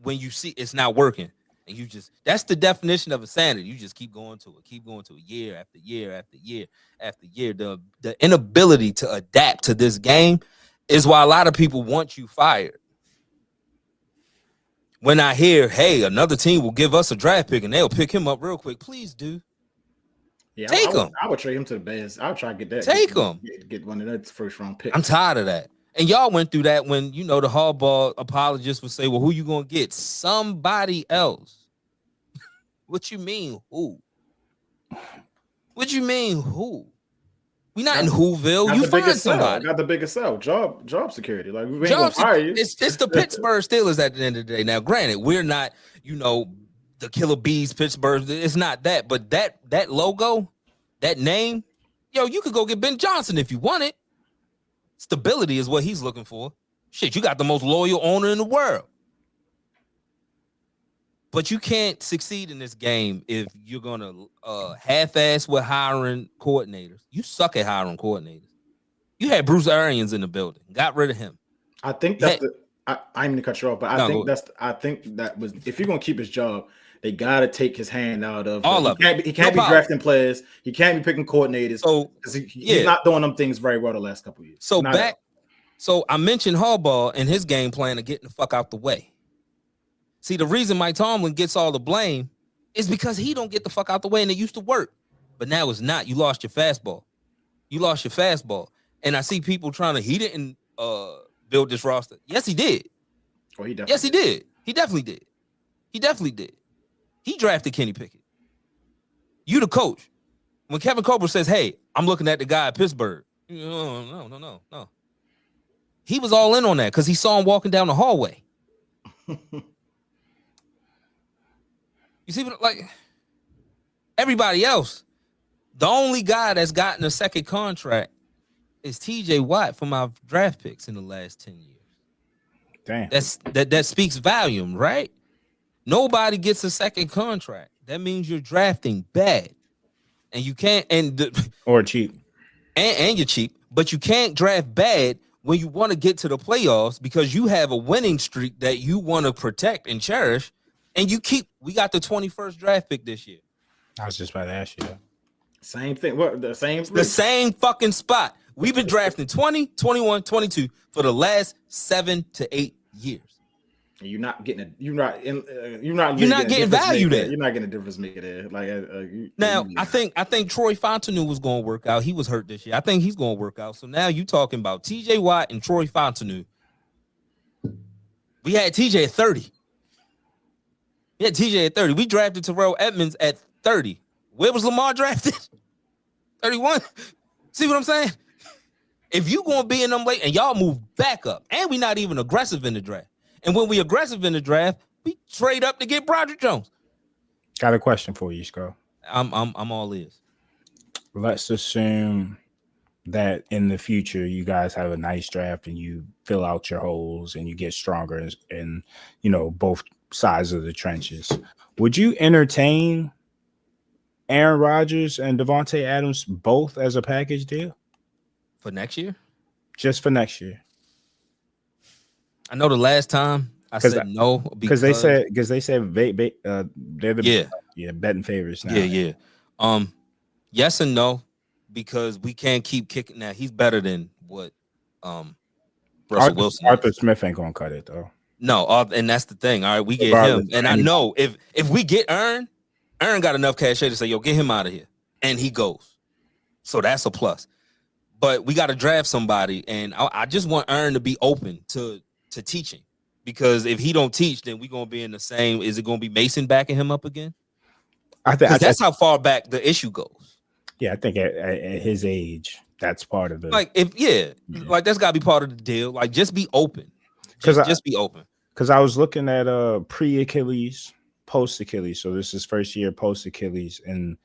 when you see it's not working. And you just, that's the definition of insanity. You just keep going to it year after year after year after year. The inability to adapt to this game is why a lot of people want you fired. When I hear, hey, another team will give us a draft pick and they'll pick him up real quick, please do. Yeah, take him. I would trade him to the Bears. I would try to get that. Take him. Get one of those first round picks. I'm tired of that. And y'all went through that when, the Harbaugh apologists would say, well, who you going to get? Somebody else. What you mean, who? What you mean, who? We not in Whoville. You find somebody. Got the biggest sell. Job security. Like, we ain't going to fire you. It's the Pittsburgh Steelers at the end of the day. Now, granted, we're not, the Killer Bees, Pittsburgh. It's not that. But that logo, that name, you could go get Ben Johnson if you want it. Stability is what he's looking for. Shit, you got the most loyal owner in the world. But you can't succeed in this game if you're going to half-ass with hiring coordinators. You suck at hiring coordinators. You had Bruce Arians in the building. Got rid of him. I think that's I'm going to cut you off, but I think that was, if you're going to keep his job, they got to take his hand out of all of it. He can't be drafting players. He can't be picking coordinators. So he's not doing them things very well the last couple of years. So I mentioned Harbaugh and his game plan of getting the fuck out the way. See, the reason Mike Tomlin gets all the blame is because he don't get the fuck out the way and it used to work. But now it's not. You lost your fastball. And I see people he didn't build this roster. Yes, he did. Well, he definitely did. He drafted Kenny Pickett. You the coach. When Kevin Colbert says, hey, I'm looking at the guy at Pittsburgh. No. He was all in on that because he saw him walking down the hallway. You see what, Everybody else, the only guy that's gotten a second contract is TJ Watt from our draft picks in the last 10 years. Damn. That speaks volume, right? Nobody gets a second contract. That means you're drafting bad. And you can't Or cheap. And you're cheap, but you can't draft bad when you want to get to the playoffs because you have a winning streak that you want to protect and cherish. And we got the 21st draft pick this year. I was just about to ask you that. Same thing. What the same? The same fucking spot. We've been drafting 20, 21, 22 for the last 7 to 8 years. You're not getting You're not getting value there. You're not getting a difference maker there. Like I think Troy Fontenot was going to work out. He was hurt this year. I think he's going to work out. So now you talking about TJ Watt and Troy Fontenot. We had TJ at 30. We drafted Terrell Edmonds at 30. Where was Lamar drafted? 31. See what I'm saying? If you going to be in them late and y'all move back up, and we not even aggressive in the draft. And when we aggressive in the draft, we trade up to get Broderick Jones. Got a question for you, Sco. I'm all ears. Let's assume that in the future you guys have a nice draft and you fill out your holes and you get stronger in both sides of the trenches. Would you entertain Aaron Rodgers and Devontae Adams both as a package deal for next year? Just for next year. I know the last time I said no because they said they're the betting favorites now. Yeah. Yes and no, because we can't keep kicking. Now he's better than what Russell Wilson. Arthur Smith ain't gonna cut it though. No, and that's the thing. All right, we get him, and I know if we get Aaron got enough cachet to say, "Yo, get him out of here," and he goes. So that's a plus. But we got to draft somebody, and I just want Aaron to be open to teaching, because if he don't teach, then we're gonna be in the same. Is it gonna be Mason backing him up again? I think that's how far back the issue goes. Yeah, I think at his age, that's part of it. Like like that's gotta be part of the deal. Like just be open. Just be open. Because I was looking at pre-Achilles, post-Achilles. So this is first year post-Achilles, and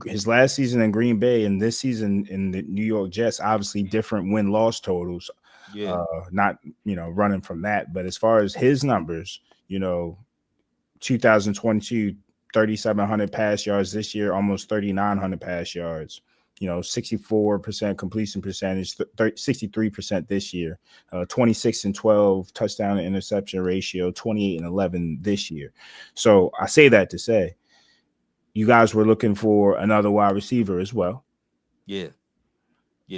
his last season in Green Bay and this season in the New York Jets, obviously different win-loss totals. Yeah, not running from that, but as far as his numbers, 2022, 3,700 pass yards this year, almost 3,900 pass yards. 64% completion percentage, 63% this year, 26-12 touchdown to interception ratio, 28-11 this year. So I say that to say, you guys were looking for another wide receiver as well. Yeah.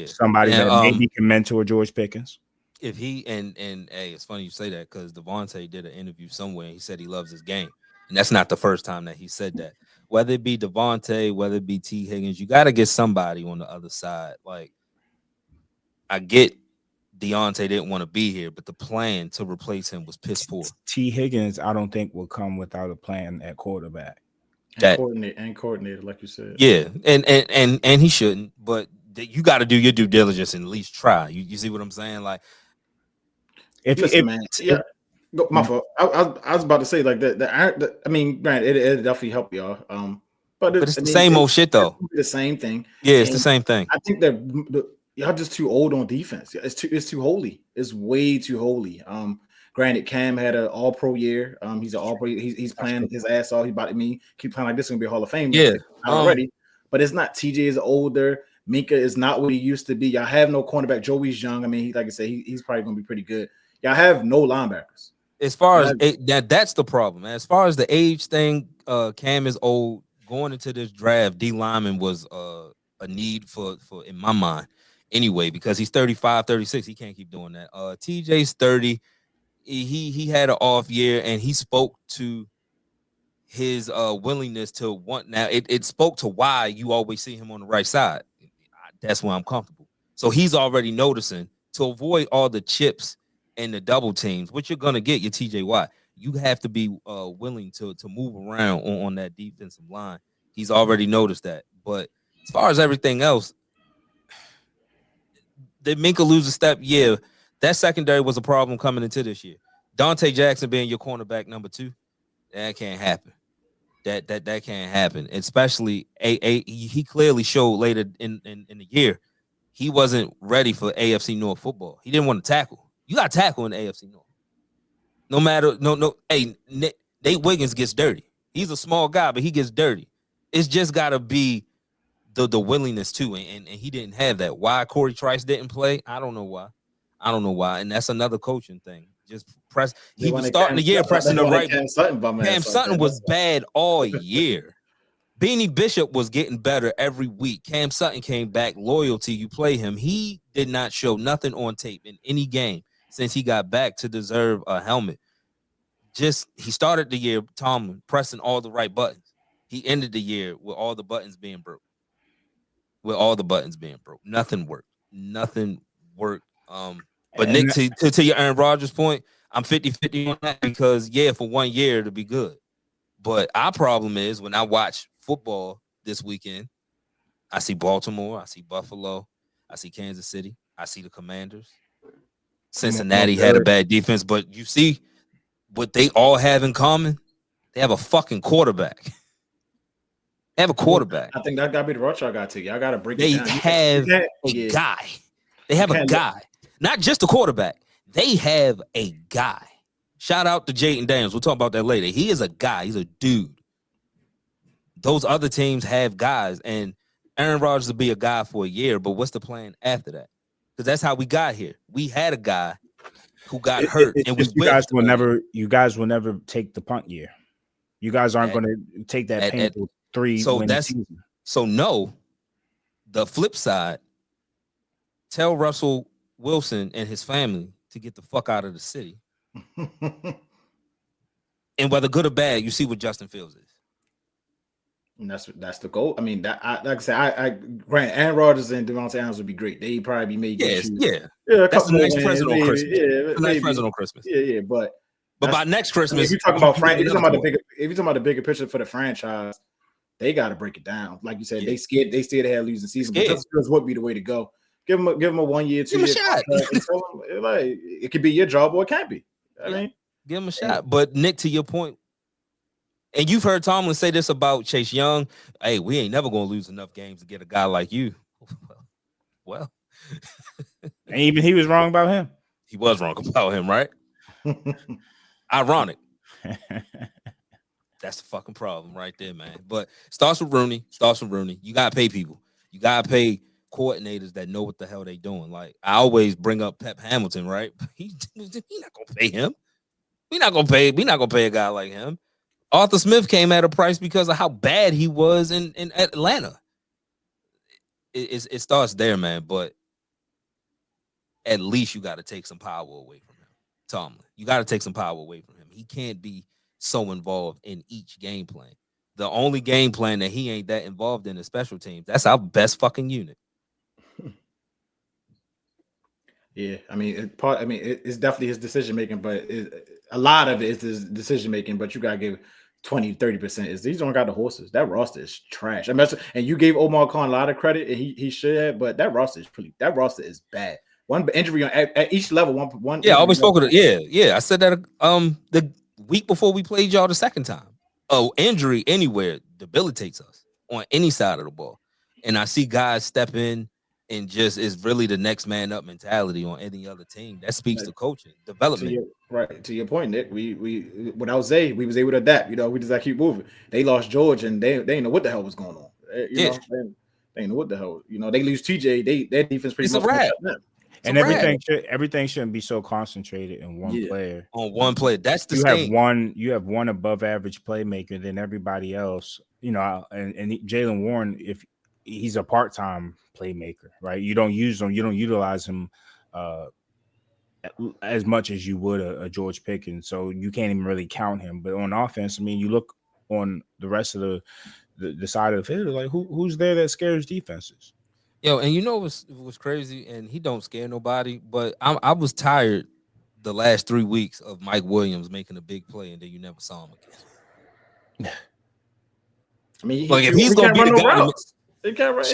Somebody that maybe can mentor George Pickens. If he and hey, it's funny you say that because Devontae did an interview somewhere and he said he loves his game. And that's not the first time that he said that. Whether it be Devontae, whether it be T. Higgins, you got to get somebody on the other side. Like, I get Deontay didn't want to be here, but the plan to replace him was piss poor. T. Higgins, I don't think will come without a plan at quarterback. And coordinator, like you said. Yeah, and he shouldn't, but you got to do your due diligence and at least try. You see what I'm saying? Like, my fault. I was about to say like that. I mean, granted, it definitely helped y'all. But it's the same old shit though. The same thing. Yeah, it's the same thing. I think that y'all just too old on defense. It's too holy. It's way too holy. Granted, Cam had an All-Pro year. He's an All-Pro. He's playing his ass off. He about to keep playing like this. Is gonna be a Hall of Fame. Yeah, already. But it's not. TJ is older. Minka is not what he used to be. Y'all have no cornerback. Joey's young. I mean, like I said, he's probably gonna be pretty good. Y'all have no linebackers. As far as that's the problem. As far as the age thing, Cam is old. Going into this draft, D lineman was a need for in my mind anyway, because he's 35, 36. He can't keep doing that. TJ's 30. He had an off year, and he spoke to his willingness to want. Now it spoke to why you always see him on the right side. That's where I'm comfortable. So he's already noticing to avoid all the chips and the double teams, what you're gonna get your TJ Watt. You have to be willing to move around on that defensive line. He's already noticed that. But as far as everything else, did Minka lose a step? Yeah, that secondary was a problem coming into this year. Dante Jackson being your cornerback number 2, that can't happen. That can't happen. Especially he clearly showed later in the year he wasn't ready for AFC North football. He didn't want to tackle. You got to tackle in the AFC North. No matter no. Hey, Nate Wiggins gets dirty. He's a small guy, but he gets dirty. It's just got to be the willingness too, and he didn't have that. Why Corey Trice didn't play? I don't know why. And that's another coaching thing. Just press. He was starting the year pressing the right. Cam Sutton was bad all year. Beanie Bishop was getting better every week. Cam Sutton came back. Loyalty, you play him. He did not show nothing on tape in any game since he got back to deserve a helmet. He started the year, Tomlin, pressing all the right buttons. He ended the year with all the buttons being broke. Nothing worked. But Nick, to your Aaron Rodgers point, I'm 50-50 on that because, for 1 year, it'll be good. But our problem is when I watch football this weekend, I see Baltimore, I see Buffalo, I see Kansas City, I see the Commanders. Cincinnati had a bad defense, but you see what they all have in common? They have a fucking quarterback. They have a quarterback. I think that got to be the road y'all got to. Y'all got to break it down. They have a guy. They have a guy. Not just a quarterback. They have a guy. Shout out to Jaden Daniels. We'll talk about that later. He is a guy. He's a dude. Those other teams have guys, and Aaron Rodgers will be a guy for a year, but what's the plan after that? Because that's how we got here. We had a guy who got hurt, and you guys will never take the punt year. You guys aren't going to take that painful 3-win season. So no. The flip side, tell Russell Wilson and his family to get the fuck out of the city. And whether good or bad, you see what Justin Fields is. And that's the goal. I mean, like I said, I grant Aaron Rodgers and Devontae Adams would be great. They'd probably be made. Yeah. That's the next present on Christmas. Next present on Christmas. Yeah. But by next Christmas, if you're talking about if you're talking about the bigger picture for the franchise, they got to break it down. Like you said, they scared to have losing season. But Justin Fields would be the way to go. Give him a 1 year, 2 year shot. Like it could be your job or it can't be. I mean, give him a shot. But Nick, to your point, and you've heard Tomlin say this about Chase Young. Hey, we ain't never gonna lose enough games to get a guy like you. Well, and even he was wrong about him. He was wrong about him, right? Ironic. That's the fucking problem right there, man. But starts with Rooney. You gotta pay people. You gotta pay coordinators that know what the hell they doing. Like I always bring up Pep Hamilton, right? He's not gonna pay him. We're not gonna pay a guy like him. Arthur Smith came at a price because of how bad he was in Atlanta. It starts there, man. But at least you got to take some power away from him, Tomlin. You got to take some power away from him. He can't be so involved in each game plan. The only game plan that he ain't that involved in is special teams. That's our best fucking unit. Yeah, I mean, it's definitely his decision making, but a lot of it is his decision making. But you gotta give 20-30% is these don't got the horses. That roster is trash. I mean, and you gave Omar Khan a lot of credit, and he should have, but that roster is bad. One injury at each level. One. Yeah, I always spoke of it. Yeah. I said that the week before we played y'all the second time. Oh, injury anywhere debilitates us on any side of the ball, and I see guys step in and just is really the next man up mentality on any other team. That speaks to coaching development. To your point, Nick. We without Zay, we was able to adapt. You know, we just got to keep moving. They lost George, and they didn't know what the hell was going on. They didn't know what the hell. You know, they lose TJ. Their defense pretty much. And everything shouldn't be so concentrated in one player. On one player. That's the thing. You have one above average playmaker, then everybody else, you know, and Jaylen Warren, if he's a part-time playmaker, right? You don't use him, you don't utilize him as much as you would a George Pickens. So you can't even really count him. But on offense, I mean, you look on the rest of the side of the field, like who's there that scares defenses? Yo, and you know what's crazy, and he don't scare nobody, but I was tired the last 3 weeks of Mike Williams making a big play, and then you never saw him again. I mean, like if he's gonna be the guy, he can't run.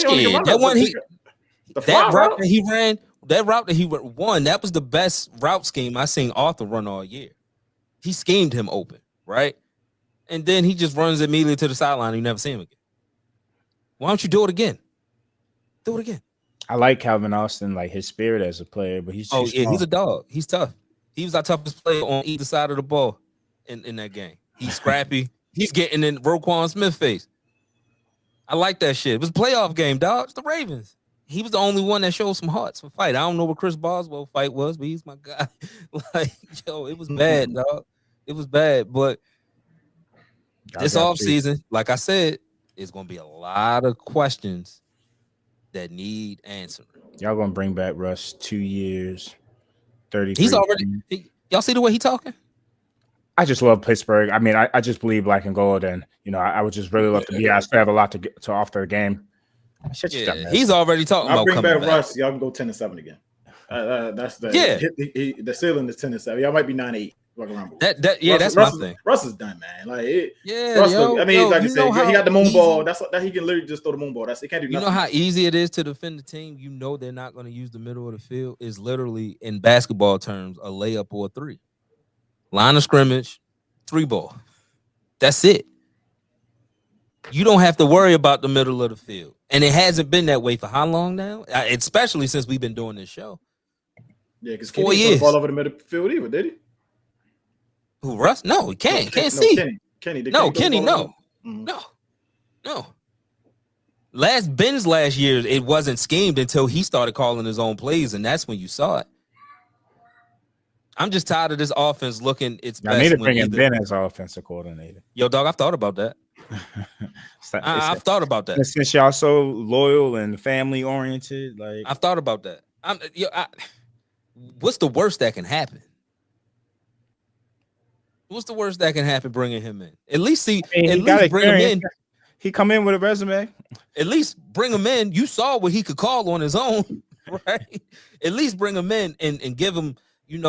That route that he won, that was the best route scheme I seen Arthur run all year. He schemed him open, right? and then he just runs immediately to the sideline and you never see him again. Why don't you do it again? Do it again. I like Calvin Austin, like his spirit as a player, but he's too small. He's a dog. He's tough. He was our toughest player on either side of the ball in that game. He's scrappy. He's getting in Roquan Smith's face. I like that shit. It was a playoff game, dog. It's the Ravens. He was the only one that showed some hearts for fight. I don't know what Chris Boswell's fight was, but he's my guy. Like, yo, it was bad, dog. It was bad. But this offseason, like I said, it's going to be a lot of questions that need answering. Y'all going to bring back Russ 2 years, 30. He's already. Y'all see the way he talking? I just love Pittsburgh. I mean, I just believe black and gold, and I would just really love to be here. I still have a lot to offer the game. He's already talking I'll about bring coming back Russ. Y'all can go 10-7 again. That's the the ceiling is 10-7. Y'all might be 9-8. That's my thing. Russ is done, man. Like Russ, like I said, he got the moon ball. That he can literally just throw the moon ball. He can't do nothing. You know how easy it is to defend the team. You know they're not going to use the middle of the field. Is literally in basketball terms a layup or a three. Line of scrimmage, 3 ball. That's it. You don't have to worry about the middle of the field. And it hasn't been that way for how long now? Especially since we've been doing this show. Yeah, because 4 years. Fall over the middle of the field either, did he? Who, Russ? No, he can't. Can't see. Kenny. No. No. Ben's last year, it wasn't schemed until he started calling his own plays, and that's when you saw it. I'm just tired of this offense looking its best. I need to bring in Ben as offensive coordinator. Yo, dog, I've thought about that. I've thought about that. Since y'all so loyal and family oriented, like I've thought about that. What's the worst that can happen? What's the worst that can happen bringing him in? At least bring him in. He come in with a resume. At least bring him in. You saw what he could call on his own, right? At least bring him in and give him,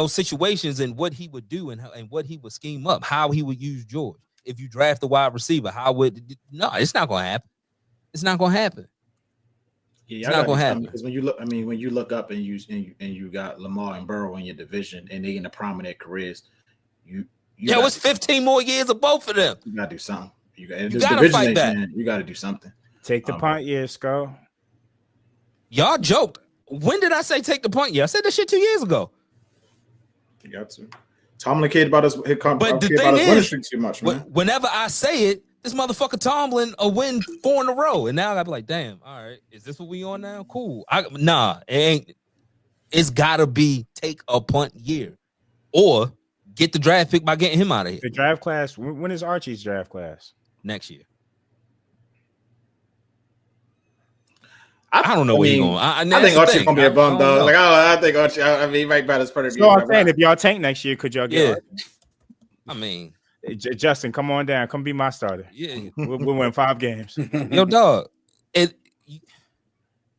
situations and what he would do and what he would scheme up, how he would use George. If you draft a wide receiver, it's not going to happen. It's not going to happen. Yeah, it's not going to happen. Because when you look up and you got Lamar and Burrow in your division and they in the prominent careers, it's 15 more years of both of them. You gotta do something. You gotta fight back. You gotta do something. Take the punt, Skull. Y'all joked. When did I say take the punt? I said that shit 2 years ago. You got to. Tomlin cared about us. But the thing is, too much, man. Whenever I say it, this motherfucker Tomlin a win 4 in a row, and now I gotta be like, damn. All right, is this what we on now? Cool. It ain't. It's gotta be take a punt year, or get the draft pick by getting him out of here. The draft class. When is Archie's draft class? Next year. I don't know where he's going. I think Archie's gonna be a bum, though. I think Archie. He might bat his pretty. So I'm saying, if y'all tank next year, could y'all get? Justin, come on down. Come be my starter. Yeah, we'll win 5 games. Yo, dog.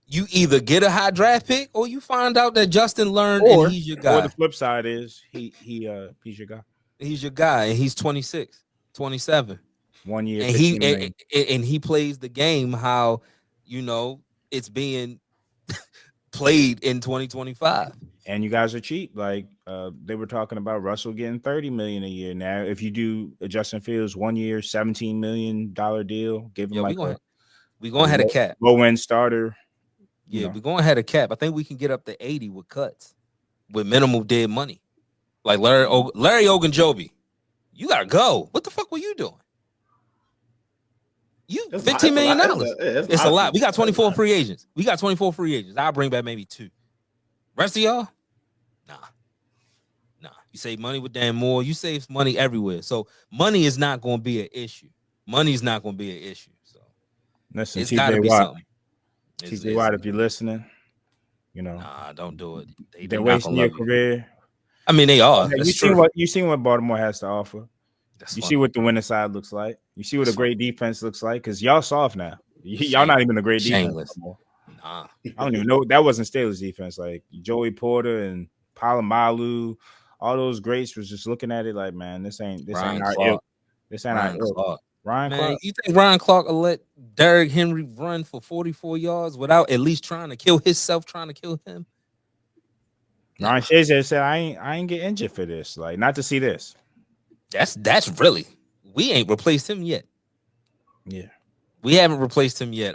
You either get a high draft pick or you find out that Justin learned and he's your guy. Or the flip side is he's your guy. He's your guy, and he's 26, 27. 1 year. And he plays the game how it's being played in 2025. And you guys are cheap. Like they were talking about Russell getting $30 million a year. Now, if you do a Justin Fields 1 year, $17 million deal, give him we're going to have a cap. Low end starter. Yeah, we're going to have a cap. I think we can get up to 80 with cuts, with minimal dead money. Like Larry Ogunjobi, you got to go. What the fuck were you doing? $15 million. It's a lot. We got 24 free agents. I'll bring back maybe 2. Rest of y'all? Nah. You save money with Dan Moore. You save money everywhere. So money is not going to be an issue. Money's not going to be an issue. So listen, it's got to be something. TJ Watt, if you're listening, nah, don't do it. They're wasting your career. I mean, they are. You seen what Baltimore has to offer. You see what the winning side looks like. You see what a great defense looks like. Because y'all soft now. Y'all not even a great defense anymore. Nah. I don't even know. That wasn't Steelers defense. Like Joey Porter and Palomalu, all those greats was just looking at it like, man, this ain't our ilk. This ain't our ilk. Ryan Clark. You think Ryan Clark will let Derrick Henry run for 44 yards without at least trying to kill himself, trying to kill him? Ryan Shazier said, I ain't get injured for this. Like, not to see this. That's really We ain't replaced him yet. Yeah. We haven't replaced him yet.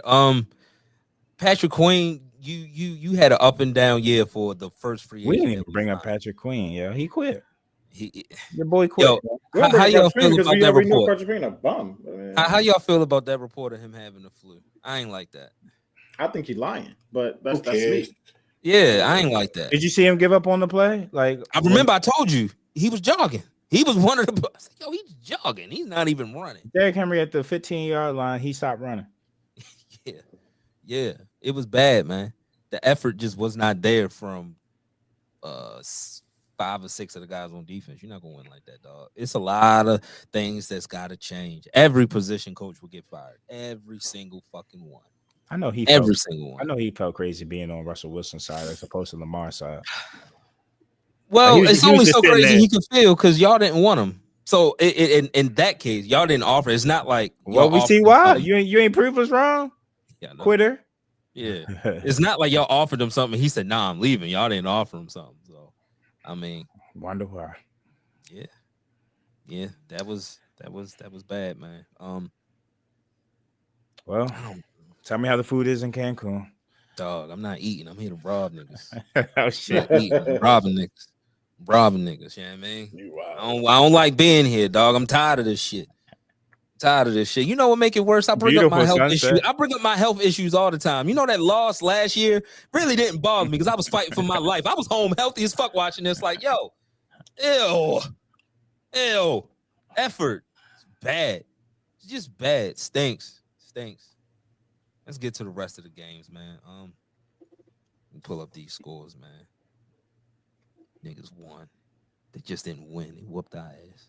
Patrick Queen, you had an up and down year for the first free We agent. didn't even bring up Patrick Queen. Yeah, he quit. He, Your boy quit. yo, We don't how bring y'all up Patrick feel because about we that already know report? Patrick Queen a bum. I mean, How y'all feel about that report of him having the flu? I ain't like that. I think he's lying, but Who that's cares? me. Yeah, I ain't like that. Did you see him give up on the play? Like, I remember I told you he was jogging. He was one of the. I said, yo, he's jogging. He's not even running. Derrick Henry at the 15-yard line, he stopped running. Yeah, it was bad, man. The effort just was not there from 5 or 6 of the guys on defense. You're not gonna win like that, dog. It's a lot of things that's got to change. Every position coach will get fired. Every single fucking one. I know he Every felt, single one. I know he felt crazy being on Russell Wilson's side as opposed to Lamar's side. Well, Like, it's he was only just so sitting crazy there. he could feel because y'all didn't want him. So in that case, y'all didn't offer. It's not like Well, we offered see him why. something. You ain't proved us wrong. Yeah, no. Quitter. Yeah, it's not like y'all offered him something. He said, "Nah, I'm leaving." Y'all didn't offer him something. So, I mean, Wonder why. Yeah, that was bad, man. Well, tell me how the food is in Cancun. Dog, I'm not eating. I'm here to rob niggas. Oh shit. I'm eating. I'm robbing niggas. You know what I mean? I don't like being here, dog. I'm tired of this shit. You know what make it worse? I bring up my Beautiful health sunset. issues. I bring up my health issues all the time. You know that loss last year really didn't bother me because I was fighting for my life. I was home healthy as fuck watching this. Like, yo, ew, effort. It's bad. It's just bad. Stinks. Let's get to the rest of the games, man. Pull up these scores, man. Niggas won. They just didn't win. They whooped our ass.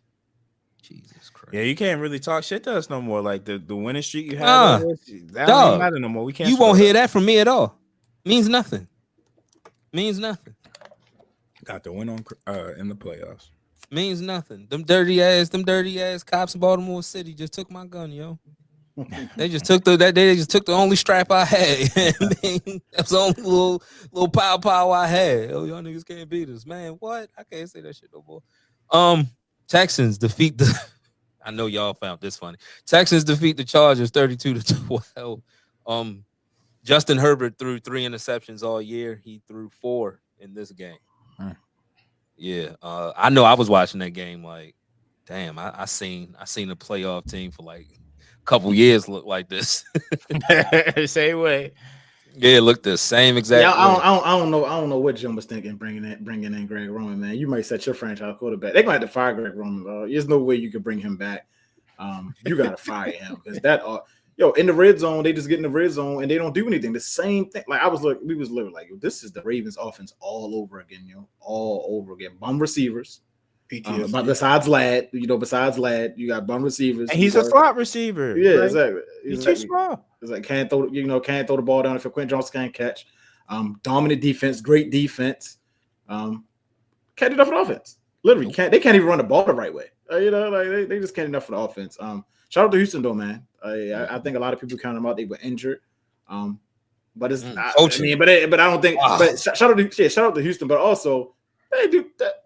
Jesus Christ. Yeah, you can't really talk shit to us no more. Like the winning streak you had, that don't dog, even matter no more. We can't. You won't hear that from me at all. Means nothing. Got the win on in the playoffs. Means nothing. Them dirty ass cops in Baltimore City just took my gun, yo. They just took the only strap I had. That's the only little pow I had. Oh, y'all niggas can't beat us, man. What? I can't say that shit no more. Texans defeat the. I know y'all found this funny. Texans defeat the Chargers 32-12. Justin Herbert threw 3 interceptions all year. He threw 4 in this game. Yeah, I know. I was watching that game. Like, damn, I seen a playoff team for like a couple years look like this. Same way. Yeah, it looked the same exact. Yeah, way. I don't know what Jim was thinking bringing in Greg Roman, man. You might set your franchise quarterback. They're gonna have to fire Greg Roman, bro. There's no way you could bring him back. You gotta fire him because in the red zone, they just get in the red zone and they don't do anything. The same thing. Like we was literally like, this is the Ravens offense all over again, all over again. Bum receivers. But besides Ladd, you got bum receivers. And he's a slot receiver. Yeah, right? exactly. He's too small. It's like can't throw the ball down if Quentin Johnson can't catch. Dominant defense, great defense. Can't do enough for the offense. Literally, they can't even run the ball the right way. They just can't enough for the offense. Shout out to Houston though, man. I think a lot of people count them out. They were injured. But it's not. I mean, but I don't think. Wow. But shout out to Houston. But also, they do that.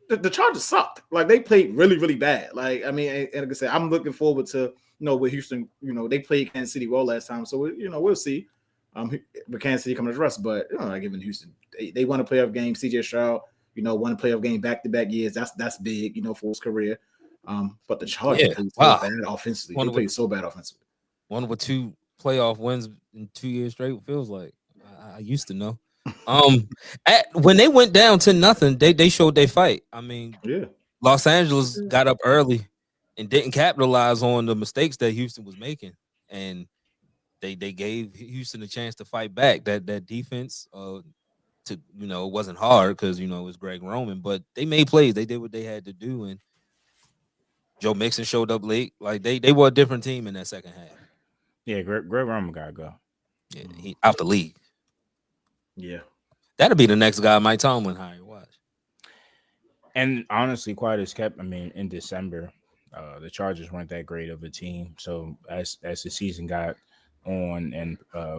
The Chargers sucked. Like they played really, really bad. Like I mean, and like I said, I'm looking forward to with Houston. They played Kansas City well last time, so we'll see. But Kansas City coming to rest, but not giving Houston. They won a playoff game. CJ Stroud, won a playoff game back-to-back years. That's big, for his career. But the Chargers played so bad offensively. They played so bad offensively. One with 2 playoff wins in 2 years straight feels like. I used to know. When they went down 10-0, they showed they fight. I mean, Los Angeles got up early and didn't capitalize on the mistakes that Houston was making, and they gave Houston a chance to fight back. That defense, it wasn't hard because it was Greg Roman, but they made plays. They did what they had to do, and Joe Mixon showed up late. Like they were a different team in that second half. Yeah, Greg Roman gotta go. Yeah, he out the league. Yeah, that'll be the next guy Mike Tomlin hire. Watch. And honestly, quiet as kept. I mean, in December, the Chargers weren't that great of a team. So as the season got on and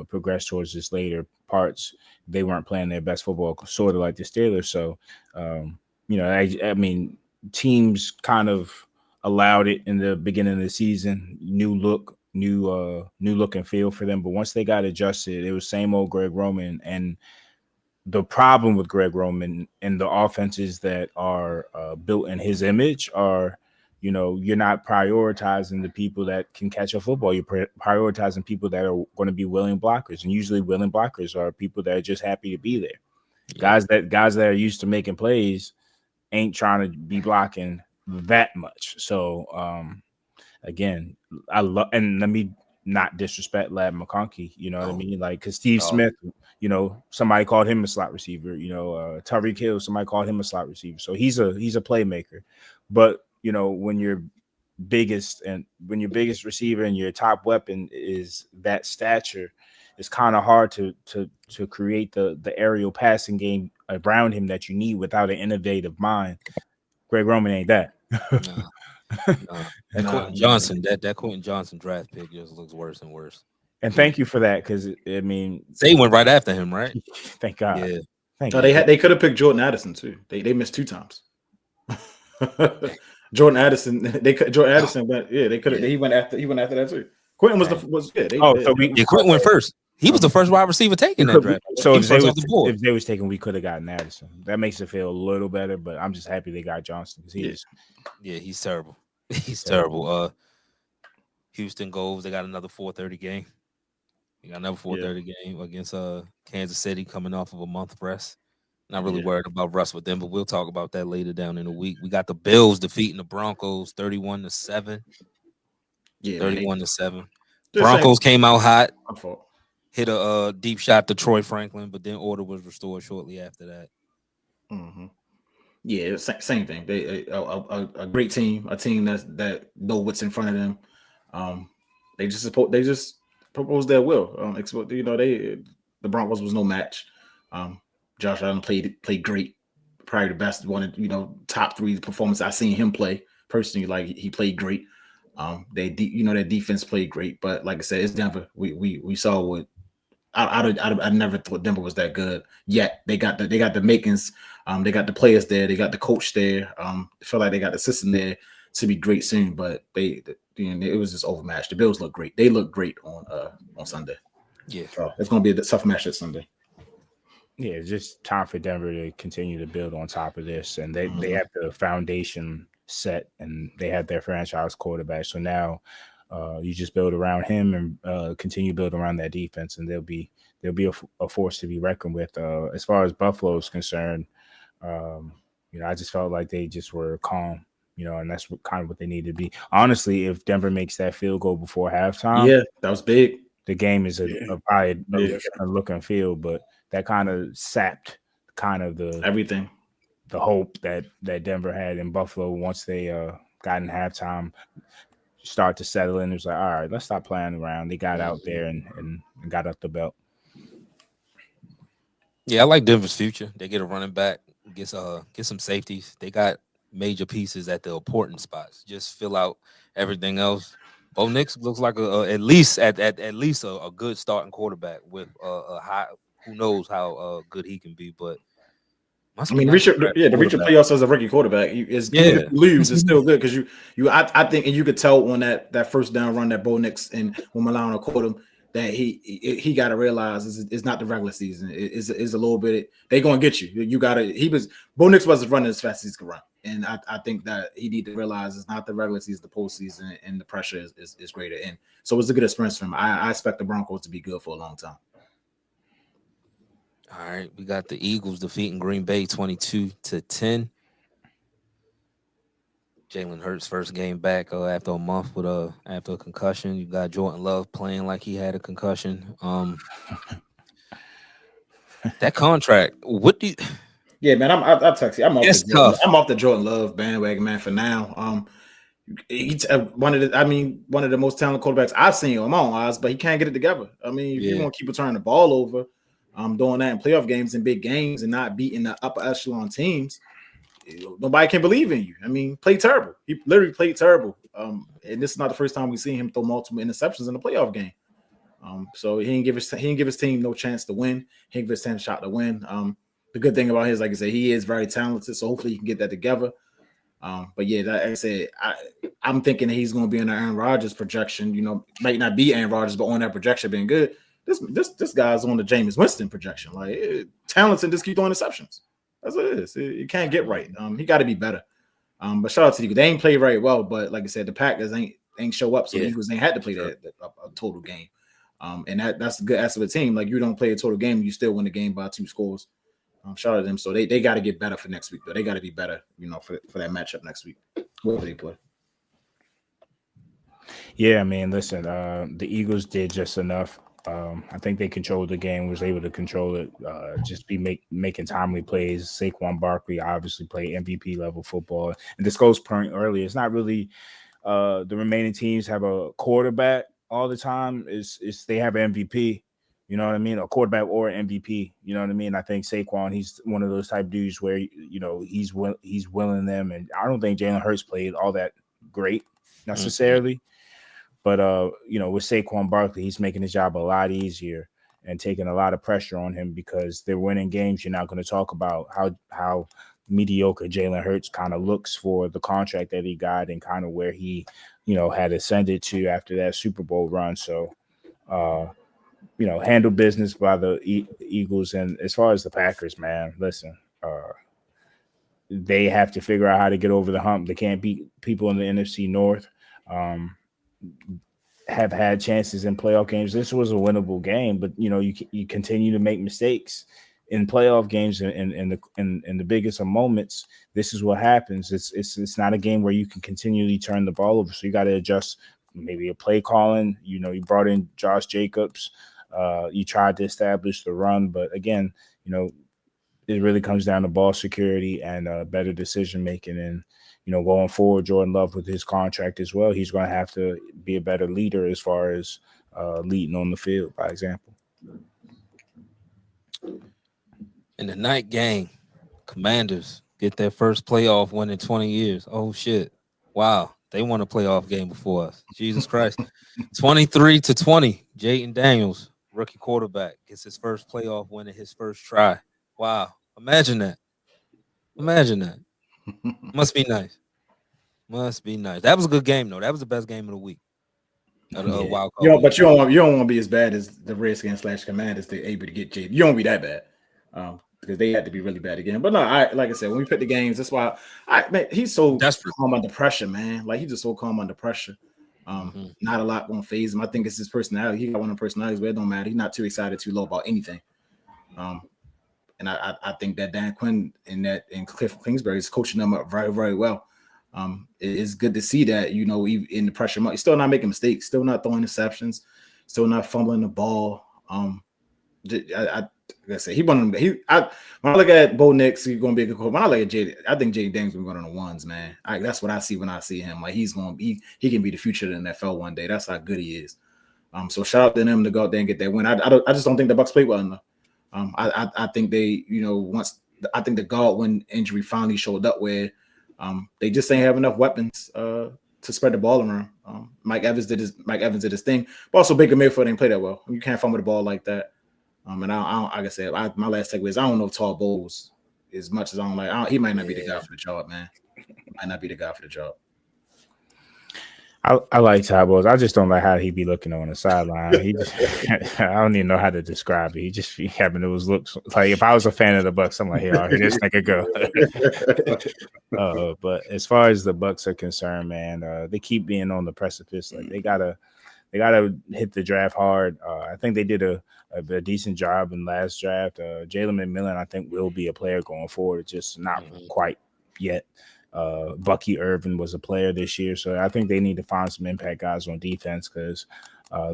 progressed towards this later parts, they weren't playing their best football, sort of like the Steelers. So, I mean, teams kind of allowed it in the beginning of the season. New look and feel for them. But once they got adjusted, it was same old Greg Roman. And the problem with Greg Roman and the offenses that are built in his image are, you're not prioritizing the people that can catch a football. You're prioritizing people that are going to be willing blockers. And usually willing blockers are people that are just happy to be there. Yeah. Guys that are used to making plays ain't trying to be blocking that much. So, again, I love, and let me not disrespect Lad McConkey, you know what I mean? Like, because Steve Smith, somebody called him a slot receiver, Tyreek Hill, somebody called him a slot receiver. So he's a playmaker. But, when your biggest receiver and your top weapon is that stature, it's kind of hard to create the aerial passing game around him that you need without an innovative mind. Greg Roman ain't that. That Quentin Johnson, that Quentin Johnson draft pick just looks worse and worse. And thank you for that, because they went right after him, right? Thank God. Yeah. They could have picked Jordan Addison too. They missed 2 times. Jordan Addison went. Yeah, they could have. He went after that too. Quentin Quentin went first. He was the first wide receiver taken that draft. So if they was taken, we could have gotten Addison. That makes it feel a little better, but I'm just happy they got Johnston because he's terrible. He's terrible. Houston goes. They got another 4:30 game. They got another 4:30 game against Kansas City coming off of a month rest. Not really worried about Russ with them, but we'll talk about that later down in the week. We got the Bills defeating the Broncos 31-7. Yeah, 31-7. Broncos came out hot. Hit a deep shot to Troy Franklin, but then order was restored shortly after that. Mm-hmm. Yeah, same thing. They a great team, a team that know what's in front of them. They just proposed their will. The Broncos was no match. Josh Allen played great, probably the best one. Top 3 performance I've seen him play personally. Like he played great. Their defense played great, but like I said, it's Denver. We saw what. I never thought Denver was that good. Yet they got the makings. They got the players there. They got the coach there. I feel like they got the system there to be great soon. But it was just overmatched. The Bills look great. They look great on Sunday. Yeah, so it's going to be a tough match this Sunday. Yeah, it's just time for Denver to continue to build on top of this, and they have the foundation set, and they have their franchise quarterback. So now. You just build around him and continue to build around that defense, and they'll be a force to be reckoned with. As far as Buffalo is concerned, I just felt like they just were calm, and that's kind of what they need to be. Honestly, if Denver makes that field goal before halftime, that was big. The game is probably a different look and feel, but that kind of sapped everything, the hope that Denver had in Buffalo once they got in halftime. Start to settle in. It was like, all right, let's stop playing around. They got out there and got up the belt. Yeah, I like Denver's future. They get a running back, get some safeties. They got major pieces at the important spots. Just fill out everything else. Bo Nix looks like at least a good starting quarterback with a high. Who knows how good he can be, but. To reach the playoffs as a rookie quarterback is even if you lose, it's still good because I think, and you could tell on that first down run that Bo Nix and when Milano caught him that he got to realize it's not the regular season. It's a little bit. They're gonna get you. You got to. Bo Nix wasn't running as fast as he could run, and I think that he need to realize it's not the regular season, the postseason, and the pressure is greater. And so it's a good experience for him. I expect the Broncos to be good for a long time. All right, we got the Eagles defeating Green Bay 22-10. Jalen Hurts' first game back after a month after a concussion. You got Jordan Love playing like he had a concussion. That contract. What do you? Yeah, man. I'll text you. I'm off the Jordan Love bandwagon, man. For now, he's one of the most talented quarterbacks I've seen on my own eyes, but he can't get it together. I mean, if you want to keep turning the ball over. Doing that in playoff games and big games and not beating the upper echelon teams, nobody can believe in you. I mean, played terrible. He literally played terrible. And this is not the first time we've seen him throw multiple interceptions in a playoff game. So he didn't give his team no chance to win. He didn't give his team a shot to win. The good thing about him is, like I said, he is very talented. So hopefully he can get that together. But yeah, like I said, I'm thinking that he's going to be in the Aaron Rodgers projection. You know, might not be Aaron Rodgers, but on that projection being good. This guy's on the Jameis Winston projection. Like talents and just keep throwing interceptions. That's what it is. You can't get right. He got to be better. But shout out to the Eagles. They ain't played very well, but like I said, the Packers ain't show up, so the Eagles ain't had to play a total game. And that's the good aspect of the team. Like you don't play a total game, you still win the game by 2 scores. Shout out to them. So they got to get better for next week, though. They got to be better, you know, for that matchup next week. Whoever they play. Yeah, I mean, listen, the Eagles did just enough. I think they controlled the game, was able to control it, just be making timely plays. Saquon Barkley obviously played MVP level football. And this goes point earlier. It's not really the remaining teams have a quarterback all the time. It's they have an MVP. You know what I mean? A quarterback or an MVP. You know what I mean? I think Saquon, he's one of those type dudes where, you know, he's willing them. And I don't think Jalen Hurts played all that great necessarily. But, you know, with Saquon Barkley, he's making his job a lot easier and taking a lot of pressure on him because they're winning games. You're not going to talk about how mediocre Jalen Hurts kind of looks for the contract that he got and kind of where he, you know, had ascended to after that Super Bowl run. So, you know, handle business by the Eagles. And as far as the Packers, man, listen, they have to figure out how to get over the hump. They can't beat people in the NFC North. Have had chances in playoff games. This was a winnable game, but you know, you continue to make mistakes in playoff games and in the biggest of moments. This is what happens. It's not a game where you can continually turn the ball over. So you got to adjust maybe a play calling. You know, you brought in Josh Jacobs. You tried to establish the run, but again, you know, it really comes down to ball security and better decision making. And you know, going forward, Jordan Love with his contract as well, he's going to have to be a better leader as far as leading on the field, by example. In the night game, Commanders get their first playoff win in 20 years. Oh, shit. Wow. They won a playoff game before us. Jesus Christ. 23-20. Jayden Daniels, rookie quarterback, gets his first playoff win in his first try. Wow. Imagine that. Imagine that. Must be nice. Must be nice. That was a good game, though. That was the best game of the week. Wild card week. But you don't want to be as bad as the Redskins / Commanders. They're able to get Jay. You don't want to be that bad. Because they had to be really bad again. But no, like I said, when we pick the games, that's why he's so desperate, calm under pressure, man. Like he's just so calm under pressure. Not a lot won't phase him. I think it's his personality. He got one of the personalities where it don't matter. He's not too excited, too low about anything. And I think that Dan Quinn and Cliff Kingsbury is coaching them up very, very well. It's good to see that, you know, in the pressure, he's still not making mistakes, still not throwing interceptions, still not fumbling the ball. Like I said, when I look at Bo Nix, he's going to be a good coach. When I look at Jay, I think Jay Daniels going on the ones, man. That's what I see when I see him. Like he can be the future of the NFL one day. That's how good he is. So shout out to them to go out there and get that win. I just don't think the Bucs played well enough. I think they, you know, I think the Godwin injury finally showed up where they just ain't have enough weapons to spread the ball around. Mike Evans did his thing, but also Baker Mayfield didn't play that well. You can't fumble the ball like that. And I don't, like I said, my last takeaway is I don't know if Todd Bowles, as much as I don't like, he might not be the guy for the job, man. He might not be the guy for the job. I like Todd Bowles. I just don't like how he be looking on the sideline. He just, I don't even know how to describe it. He just be having those looks. Like if I was a fan of the Bucs, I'm like, here this nigga go. But as far as the Bucs are concerned, man, they keep being on the precipice. Like they gotta hit the draft hard. I think they did a decent job in last draft. Jalen McMillan, I think, will be a player going forward, just not quite yet. Bucky Irvin was a player this year, so I think they need to find some impact guys on defense because I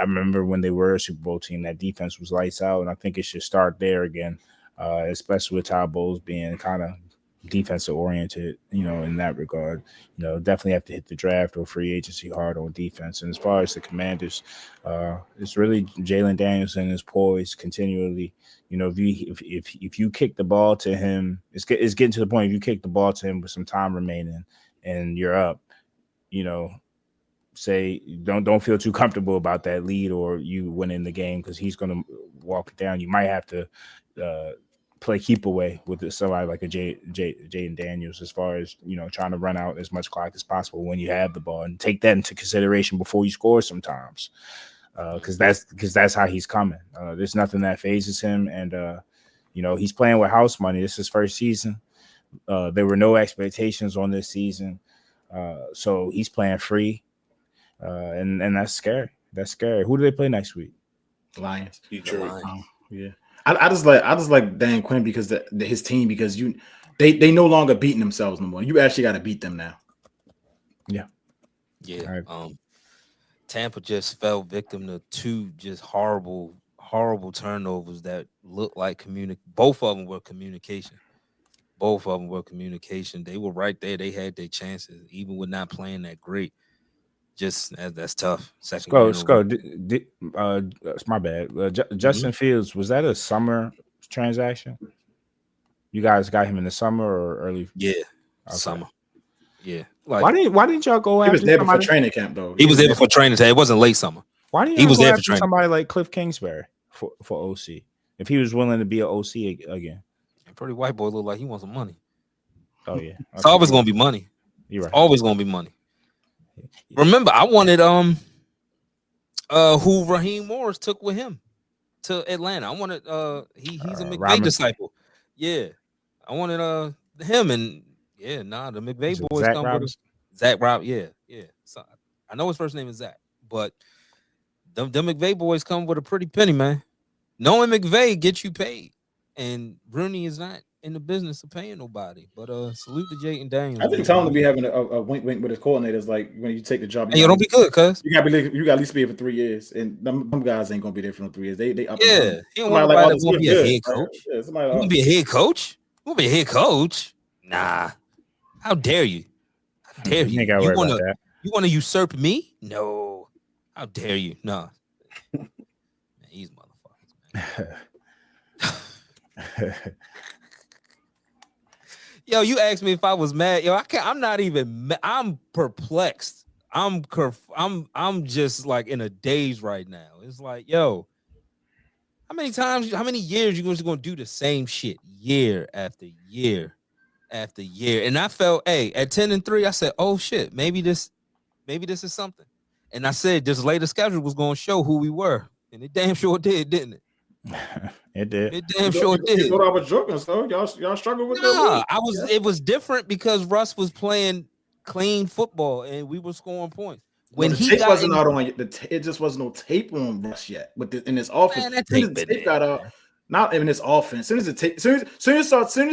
remember when they were a Super Bowl team, that defense was lights out, and I think it should start there again, especially with Todd Bowles being kind of defensive oriented, you know, in that regard. You know, definitely have to hit the draft or free agency hard on defense. And as far as the Commanders, it's really Jalen Daniels and his poise continually. You know, if you kick the ball to him, it's getting to the point. If you kick the ball to him with some time remaining and you're up, you know, say don't feel too comfortable about that lead or you winning the game because he's going to walk it down. You might have to play keep away with somebody like a Jaden Daniels, as far as trying to run out as much clock as possible when you have the ball, and take that into consideration before you score sometimes, because that's how he's coming. There's nothing that phases him, and he's playing with house money. This is his first season. There were no expectations on this season, so he's playing free, and that's scary. That's scary. Who do they play next week? Lions. Detroit. Yeah. I just like Dan Quinn because his team, because they no longer beating themselves no more. You actually got to beat them now. Yeah. Right. Tampa just fell victim to two just horrible turnovers that looked like both of them were communication. They were right there. They had their chances, even with not playing that great. Just that's tough. Let's go. It's my bad. Justin Fields, was that a summer transaction? You guys got him in the summer or early? Yeah, summer. Yeah. Why didn't y'all go after? He was there before training camp though. He was there before training camp. It wasn't late summer. Why didn't you go after somebody like Cliff Kingsbury for OC if he was willing to be an OC again? A pretty white boy look like he wants some money. Oh yeah, it's always gonna be money. You're right. It's always gonna be money. Remember, I wanted who Raheem Morris took with him to Atlanta. I wanted he's a McVay Robinson. disciple. Yeah, I wanted him, and the McVay boys Zach come Robinson? with Zach Rob. Yeah. So, I know his first name is Zach, but the McVay boys come with a pretty penny, man. Knowing McVay gets you paid, and Rooney is not in the business of paying nobody. But salute to Jaden Daniels. I think Tom to be having a wink with his coordinators, like when you take the job. Don't be good, cuz you got at least be here for 3 years, and them guys ain't gonna be there for no 3 years. They up. Yeah, he don't want nobody that won't be a head coach. Yeah, somebody you want to be a head coach? You want to be a head coach? Nah. How dare you? How dare you? You want to usurp me? No. How dare you? No. Man, these motherfuckers, man. Yo, you asked me if I was mad. Yo, I'm not even mad. I'm perplexed. I'm just like in a daze right now. It's like, yo, how many years you just gonna do the same shit year after year after year? And I felt, at 10-3, I said, oh shit, maybe this is something. And I said this later schedule was gonna show who we were, and it damn sure did, didn't it? It did. It damn sure did. You thought I was joking, so y'all struggled with that. It was different because Russ was playing clean football and we were scoring points. When the he tape got wasn't out on it just wasn't no tape on Russ yet. In his offense, man, that tape got out. Not even his offense. Soon as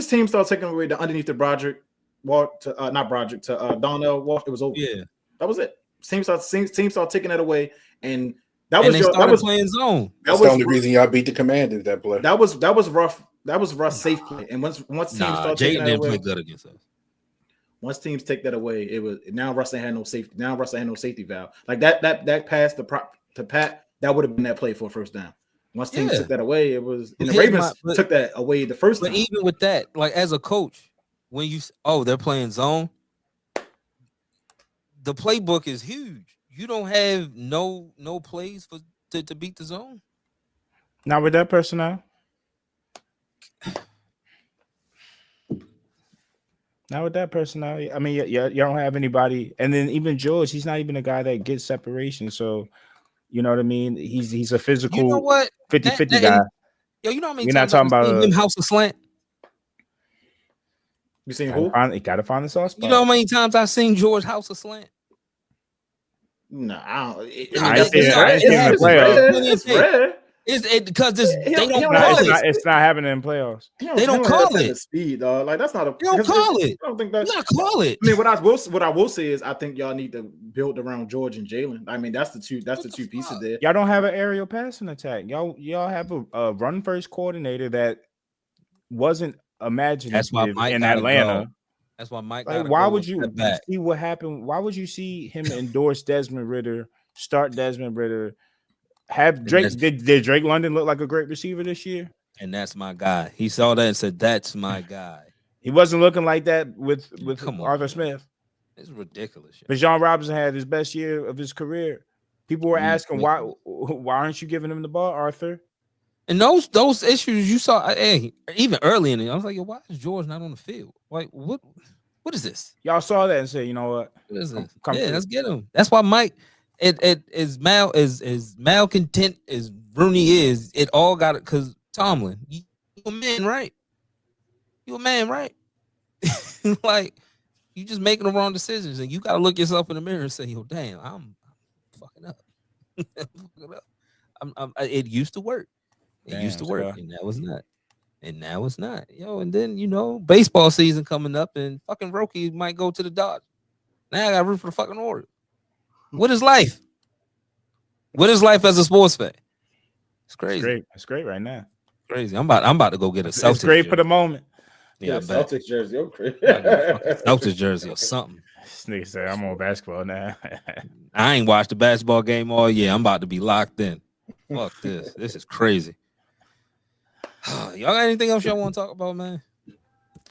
teams start taking away the underneath the Broderick walk to Donnell walk, it was over. Yeah, that was it. Teams start taking that away, and that was playing zone. That's the only reason y'all beat the Commanders that play. That was rough. That was Russ' safe play. And once teams start taking that away, play good against us. Once teams take that away, it was now Russ ain't had no safety. Now Russ ain't had no safety valve. Like that pass to Pat, that would have been that play for a first down. Once teams took that away, it was. And the Ravens took that away the first time. But even with that, like as a coach, when they're playing zone, the playbook is huge. You don't have no plays to beat the zone. Not with that personnel. Not with that personnel. I mean, you don't have anybody. And then even George, he's not even a guy that gets separation. So, you know what I mean? He's a physical, 50-50 guy. Yo, you know how many We're times not talking about him house of slant? You seen who? You gotta find the soft spot. You know how many times I've seen George house of slant? No, I don't. It's rare. It's because they don't call it. It's not happening in playoffs. They don't call it. Speed, dog. Like that's not a. They don't call it. I don't think that's. You gotta call it. I mean, what I will say is, I think y'all need to build around George and Jalen. I mean, that's the two pieces there. Y'all don't have an aerial passing attack. Y'all have a run first coordinator that wasn't imaginative in Atlanta. That's why Mike. Like, why would you see what happened? Why would you see him endorse Desmond Ridder, start Desmond Ridder, have Drake? Did Drake London look like a great receiver this year? And that's my guy. He saw that and said, "That's my guy." He wasn't looking like that with Arthur Smith. It's ridiculous. But John Robinson had his best year of his career. People were asking why aren't you giving him the ball, Arthur? And those issues you saw, hey, even early in it, I was like, yo, why is George not on the field? Like, what is this? Y'all saw that and said, you know what? What is this? Come Yeah, through. let's get him. That's why Mike, it is malcontent as Rooney is. It all got it because Tomlin, you a man, right? You a man, right? Like, you just making the wrong decisions, and you got to look yourself in the mirror and say, yo, damn, I'm fucking up. I'm fucking up. It used to work. It used to work, and that was not. And now it's not. Yo, and then, baseball season coming up, and fucking Roki might go to the Dodgers. Now I got to root for the fucking Orioles. What is life? What is life as a sports fan? It's crazy. It's great right now. Crazy. I'm about to go get a Celtics. It's great jersey. for the moment. Yeah, Celtics jersey. Okay. Celtics jersey or something. This nigga said I'm on basketball now. I ain't watched the basketball game all year. I'm about to be locked in. Fuck this. This is crazy. Y'all got anything else y'all want to talk about, man?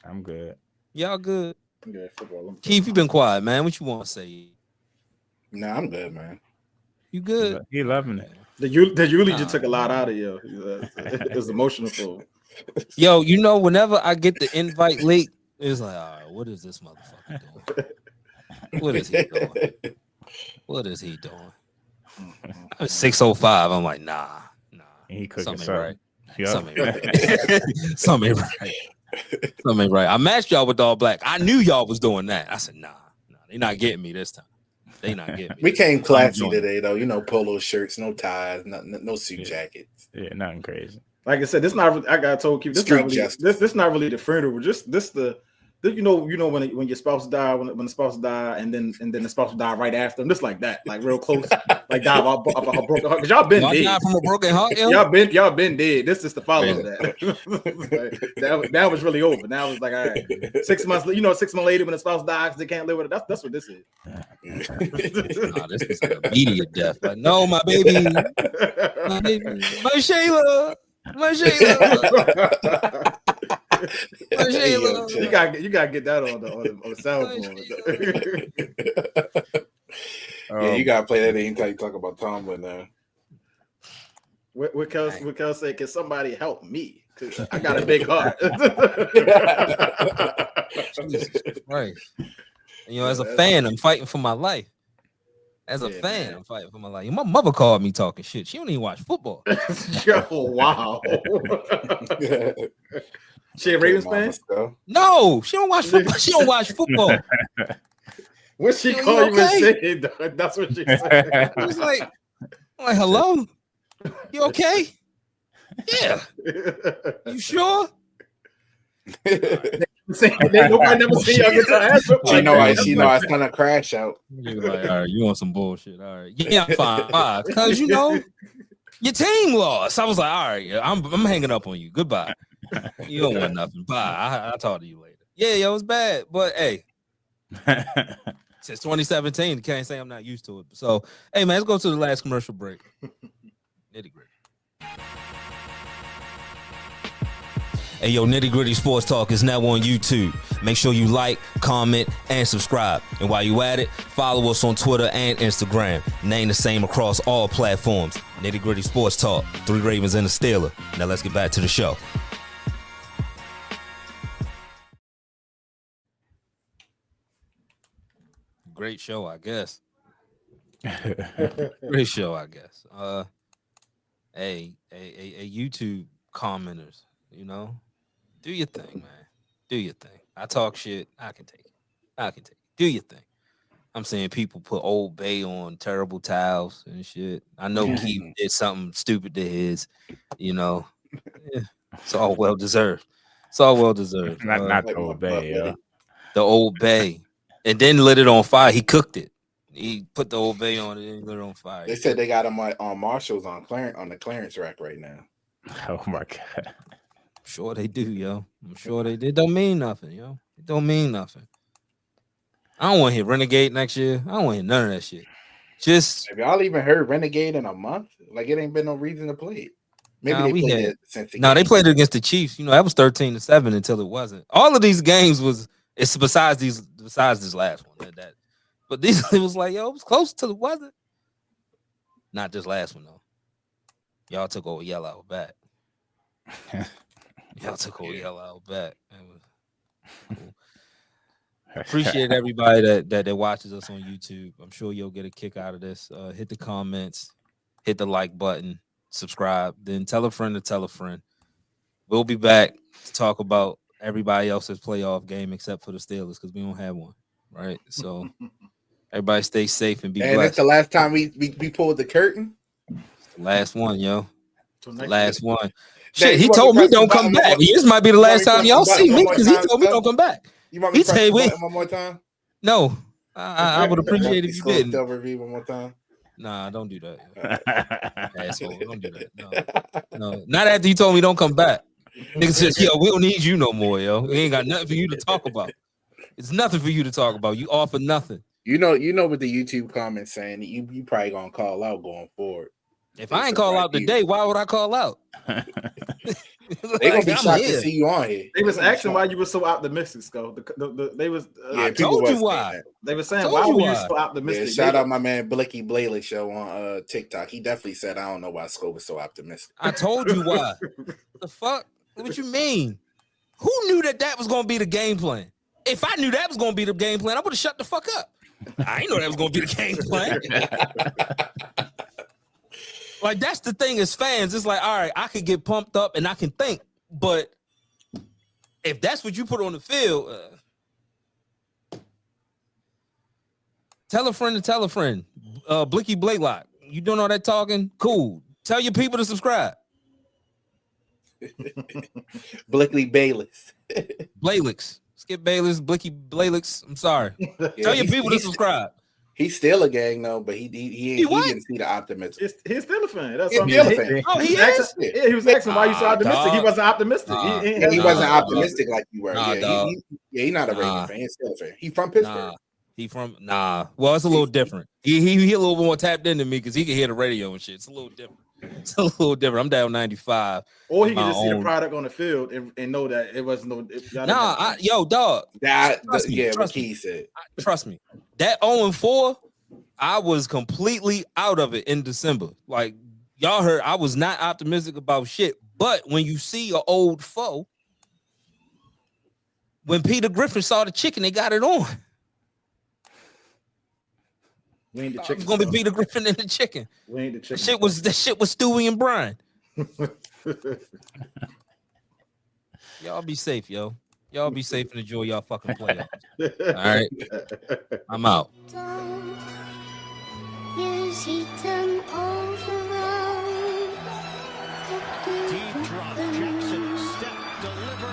I'm good. Y'all good? Yeah, football. Keith, you been quiet, man. What you want to say? Nah, I'm good, man. You good? He loving it. The eulogy took a lot out of you. It was emotional for him. Yo, whenever I get the invite late, it's like, all right, what is this motherfucker doing? What is he doing? What is he doing? 6:05. I'm like, nah. He cooking something ain't right. Yep. Something ain't right. Something ain't right. Something ain't right. I matched y'all with all black. I knew y'all was doing that. I said, nah, they not getting me this time. They not getting me. We came classy today, though. Polo shirts, no ties, no suit jackets. Yeah, nothing crazy. Like I said, this not. I got told Keith. This not really the funeral. Just this when your spouse die, when the spouse die, and then the spouse die right after them, just like that, like real close, like die of a broken heart. Cause y'all been dead. Not from a broken heart. Yo? Y'all been dead. This is the follow that. that was really over. Now it's like, all right, 6 months. 6 months later, when the spouse dies, they can't live with it. That's what this is. This is an immediate death. Like, no, my baby, my Shayla. You gotta get that on the soundboard. Yeah, you gotta play that anytime you talk about Tomlin now. What Kel say? Can somebody help me? Because I got a big heart. Jesus Christ. As a fan, I'm fighting for my life. As a fan, I'm fighting for my life. My mother called me talking shit. She don't even watch football. Yo, wow. She a Ravens fan? No, she don't watch football. She don't watch football. What she called you and said? That's what she said. I was like, hello? You okay? Yeah. You sure? Nobody never see y'all get your ass up. She know I sent a crash out. Like, all right, you want some bullshit? All right, yeah, I'm fine. Because your team lost. I was like, all right, I'm hanging up on you. Goodbye. You don't want nothing. Bye. I'll talk to you later. Yeah, it was bad, but hey, since 2017, you can't say I'm not used to it. So, hey man, let's go to the last commercial break. Nitty Gritty. Hey, yo, Nitty Gritty Sports Talk is now on YouTube. Make sure you like, comment, and subscribe. And while you at it, follow us on Twitter and Instagram. Name the same across all platforms. Nitty Gritty Sports Talk, 3 Ravens and a Steeler. Now let's get back to the show. Great show, I guess. Great show, I guess. Hey, YouTube commenters, do your thing, man. Do your thing. I talk shit. I can take it. Do your thing. I'm saying people put Old Bay on terrible towels and shit. I know Keith did something stupid to his, It's all well deserved. Not the Old Bay, yeah. The Old Bay. And then lit it on fire. He cooked it. He put the Old Bay on it and lit it on fire. They said they got him on Marshalls on the clearance rack right now. Oh my God. Sure they do, yo. I'm sure they did. Don't mean nothing, yo. It don't mean nothing. I don't want to hear Renegade next year. I don't want to hear none of that shit. Just have y'all even heard Renegade in a month? Like it ain't been no reason to play it. Maybe they played it since they played it against the Chiefs. That was 13-7 until it wasn't. All of these games it's besides this last one. But these it was like, yo, it was close till it wasn't. Not this last one though. Y'all took over yellow back. Y'all took OEL out back. That was cool. Appreciate everybody that watches us on YouTube. I'm sure you'll get a kick out of this. Hit the comments, hit the like button, subscribe, then tell a friend to tell a friend. We'll be back to talk about everybody else's playoff game except for the Steelers because we don't have one, right? So everybody stay safe and be And blessed. that's the last time we pulled the curtain. It's the last one, yo. So The last one. Now, Shit, you he want told me me to press don't the come button back. one more- This might be the you want last me to time press y'all the button see me one more because he time, told me son? don't come back. You want He me to press said the we. button one more time? No, I would appreciate if you Slow didn't. still review one more time. Nah, don't do that. Asshole, don't do that. No. Not after you told me don't come back. Nigga said, yo, we don't need you no more, yo. We ain't got nothing for you to talk about. It's nothing for you to talk about. You offer nothing. You know what the YouTube comments saying. You probably gonna call out going forward. If I ain't call out today, why would I call out? They gonna be I'm shocked here. to see you on here. They was asking why you were so optimistic, Sco. They was. I people told you was why. saying They were saying Told why you were you why. so optimistic? that. Shout out my man Blicky Blaley show on TikTok. He definitely said, I don't know why Scope was so optimistic. I told you why. The fuck? What you mean? Who knew that was gonna be the game plan? If I knew that was gonna be the game plan, I would have shut the fuck up. I didn't know that was gonna be the game plan. Like, that's the thing as fans. It's like, all right, I could get pumped up and I can think, but if that's what you put on the field, tell a friend to tell a friend. Blicky Blaylock, you doing all that talking? Cool. Tell your people to subscribe. Blicky Bayless. Blaylix. Skip Bayless, Blicky Blaylix. I'm sorry. Tell your people to subscribe. He's still a gang, though, but he didn't see the optimism. He's still a fan. That's He's what still I'm a saying. fan. Oh, he was is? asking- Yeah, he was asking why you so optimistic. He dog. wasn't optimistic. He wasn't optimistic like you were. Nah, He's not a Ravens fan. He's still a fan. He's from Pittsburgh. Well, it's a little different. He a little more tapped into me because he can hear the radio and shit. It's a little different. I'm down 95. Or he can just see the product on the field and know that it wasn't no. Dog. Trust me, what me. Key said. Trust me. That 0-4, I was completely out of it in December. Like, y'all heard, I was not optimistic about shit. But when you see an old foe, when Peter Griffin saw the chicken, they got it on. We ain't the It's chicken. gonna be Peter Griffin and the chicken. We ain't the chicken. That shit was Stewie and Brian. Y'all be safe, yo. Y'all be safe and enjoy y'all fucking playoffs. All right, I'm out. Jackson step deliver.